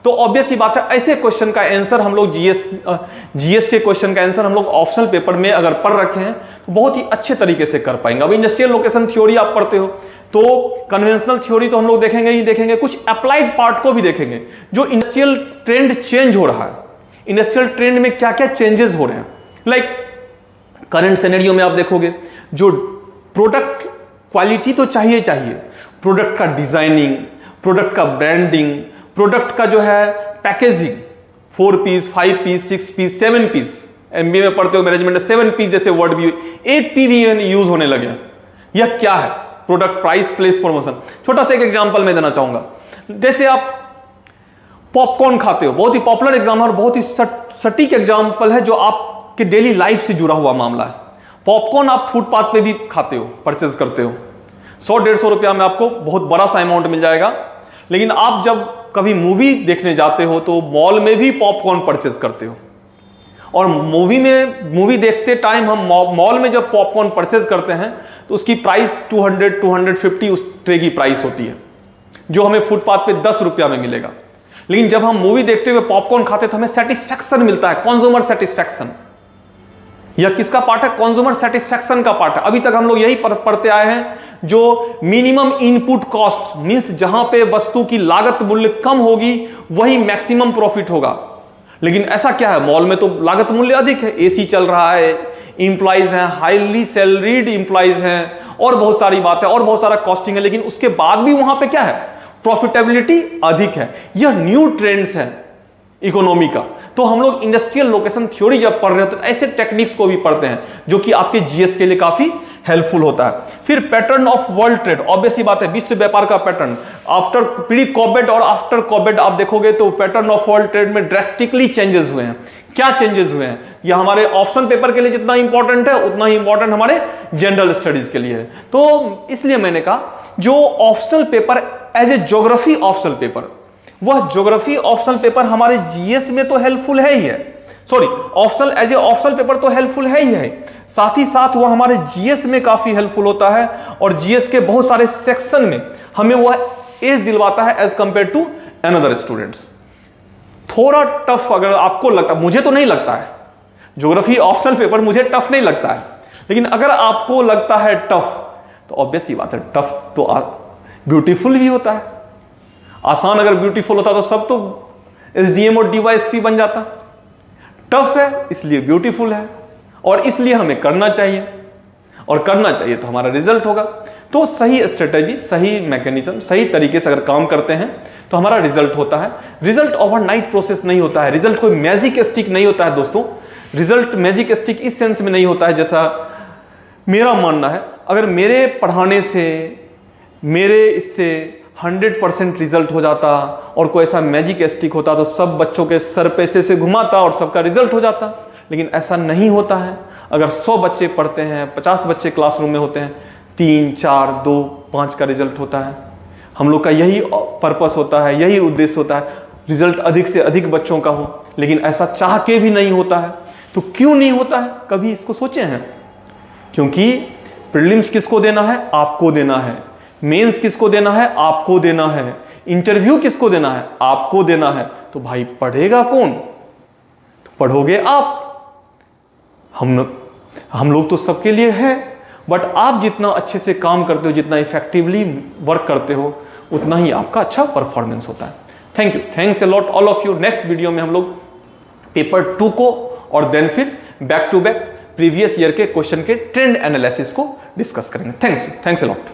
तो ऑब्वियस ही बात है ऐसे क्वेश्चन का आंसर हम लोग जीएस के क्वेश्चन का आंसर हम लोग ऑप्शनल पेपर में अगर पढ़ रखे हैं तो बहुत ही अच्छे तरीके से कर पाएंगे। अब इंडस्ट्रियल लोकेशन थ्योरी आप पढ़ते हो तो कन्वेंशनल थ्योरी तो हम लोग देखेंगे ही देखेंगे, कुछ अप्लाइड पार्ट को भी देखेंगे। जो इंडस्ट्रियल ट्रेंड चेंज हो रहा है, इंडस्ट्रियल ट्रेंड में क्या क्या चेंजेस हो रहे हैं, लाइक करंट सिनेरियो में आप देखोगे जो प्रोडक्ट क्वालिटी तो चाहिए, प्रोडक्ट का डिजाइनिंग, प्रोडक्ट का ब्रांडिंग, प्रोडक्ट का जो है packaging, 4 piece, 5 piece, 6 piece, 7 piece, MBA में पढ़ते हो मैनेजमेंट, 7 पीस जैसे वर्ड भी, 8 पी भी यूज होने लगे। यह क्या है? Product price place promotion. छोटा सा एक एग्जांपल मैं देना चाहूंगा, जैसे आप पॉपकॉर्न खाते हो, बहुत ही पॉपुलर एग्जाम है और बहुत ही सटीक एग्जांपल है जो आपके डेली लाइफ से जुड़ा हुआ मामला है। पॉपकॉर्न आप फुटपाथ पे भी खाते हो, परचेज करते हो, 100-150 रुपया में आपको बहुत बड़ा सा अमाउंट मिल जाएगा। लेकिन आप जब कभी मूवी देखने जाते हो तो मॉल में भी पॉपकॉर्न परचेज करते हो, और मूवी देखते टाइम हम मॉल में जब पॉपकॉर्न परचेज करते हैं तो उसकी प्राइस 200-250 उस ट्रे की प्राइस होती है, जो हमें फुटपाथ पे 10 रुपया में मिलेगा। लेकिन जब हम मूवी देखते हुए पॉपकॉर्न खाते तो हमें सेटिस्फैक्शन मिलता है, कंज्यूमर सेटिस्फैक्शन। यह किसका पार्ट है? कंज्यूमर सेटिस्फैक्शन का पार्ट है। अभी तक हम लोग यही पढ़ते आए हैं, जो मिनिमम इनपुट कॉस्ट मींस जहां पे वस्तु की लागत मूल्य कम होगी वही मैक्सिमम प्रॉफिट होगा। लेकिन ऐसा क्या है, मॉल में तो लागत मूल्य अधिक है, एसी चल रहा है, इंप्लॉइज हैं, हाईली सैलरीड इंप्लॉइज हैं, और बहुत सारी बातें और बहुत सारा कॉस्टिंग है, लेकिन उसके बाद भी वहां पे क्या है? प्रॉफिटेबिलिटी अधिक है। यह न्यू ट्रेंड्स है इकोनॉमी का। तो हम लोग इंडस्ट्रियल लोकेशन थ्योरी जब पढ़ रहे हो तो ऐसे टेक्निक्स को भी पढ़ते हैं जो कि आपके जीएस के लिए काफी हेल्पफुल होता है। फिर pattern of world trade, obvious ही बात है विश्व व्यापार का पैटर्न आफ्टर प्री कोविड और आफ्टर कोविड आप देखोगे तो पैटर्न ऑफ वर्ल्ड ट्रेड में ड्रेस्टिकली चेंजेस हुए हैं। क्या चेंजेस हुए हैं? यह हमारे ऑप्शन पेपर के लिए जितना इंपॉर्टेंट है उतना ही इंपॉर्टेंट हमारे जनरल स्टडीज के लिए है। तो इसलिए मैंने कहा जो optional paper as a geography optional paper, वह ज्योग्राफी ऑप्शनल पेपर हमारे जीएस में तो हेल्पफुल है ही है, sorry optional as a optional paper तो हेल्पफुल है ही है, साथ ही साथ वह हमारे जीएस में काफी हेल्पफुल होता है, और जीएस के बहुत सारे सेक्शन में हमें वह एज दिलवाता है as compare to another students. थोड़ा टफ अगर आपको लगता, मुझे तो नहीं लगता है ज्योग्राफी ऑप्शनल पेपर, मुझे टफ नहीं लगता है, लेकिन अगर आपको लगता है टफ तो ऑब्वियस ही बात है टफ तो ब्यूटीफुल भी होता है। आसान अगर ब्यूटीफुल होता तो सब तो एसडीएम और डीवाईएसपी बन जाता। टफ है इसलिए ब्यूटीफुल है, और इसलिए हमें करना चाहिए, और करना चाहिए तो हमारा रिजल्ट होगा। तो सही स्ट्रेटेजी, सही मैकेनिज्म, सही तरीके से अगर काम करते हैं तो हमारा रिजल्ट होता है। रिजल्ट ओवरनाइट प्रोसेस नहीं होता है, रिजल्ट कोई मैजिक स्टिक नहीं होता है दोस्तों। रिजल्ट मैजिक स्टिक इस सेंस में नहीं होता है जैसा मेरा मानना है। अगर मेरे पढ़ाने से, मेरे इससे 100% रिजल्ट हो जाता और कोई ऐसा मैजिक स्टिक होता तो सब बच्चों के सर पैसे से घुमाता और सबका रिजल्ट हो जाता, लेकिन ऐसा नहीं होता है। अगर 100 बच्चे पढ़ते हैं, 50 बच्चे क्लासरूम में होते हैं 3, 4, 2, 5 का रिजल्ट होता है। हम लोग का यही पर्पस होता है, यही उद्देश्य होता है, रिजल्ट अधिक से अधिक बच्चों का हो। लेकिन ऐसा चाह के भी नहीं होता है। तो क्यों नहीं होता है, कभी इसको सोचे हैं? क्योंकि प्रीलिम्स किसको देना है? आपको देना है। मेंस किसको देना है? आपको देना है। इंटरव्यू किसको देना है? आपको देना है। तो भाई पढ़ेगा कौन? तो पढ़ोगे आप। हम लोग तो सबके लिए है, बट आप जितना अच्छे से काम करते हो, जितना इफेक्टिवली वर्क करते हो, उतना ही आपका अच्छा परफॉर्मेंस होता है। Thank you, thanks a lot all of you. Next video में हम लोग पेपर 2 को और देन फिर back to back previous year के क्वेश्चन के ट्रेंड एनालिसिस को डिस्कस करेंगे। Thanks a lot.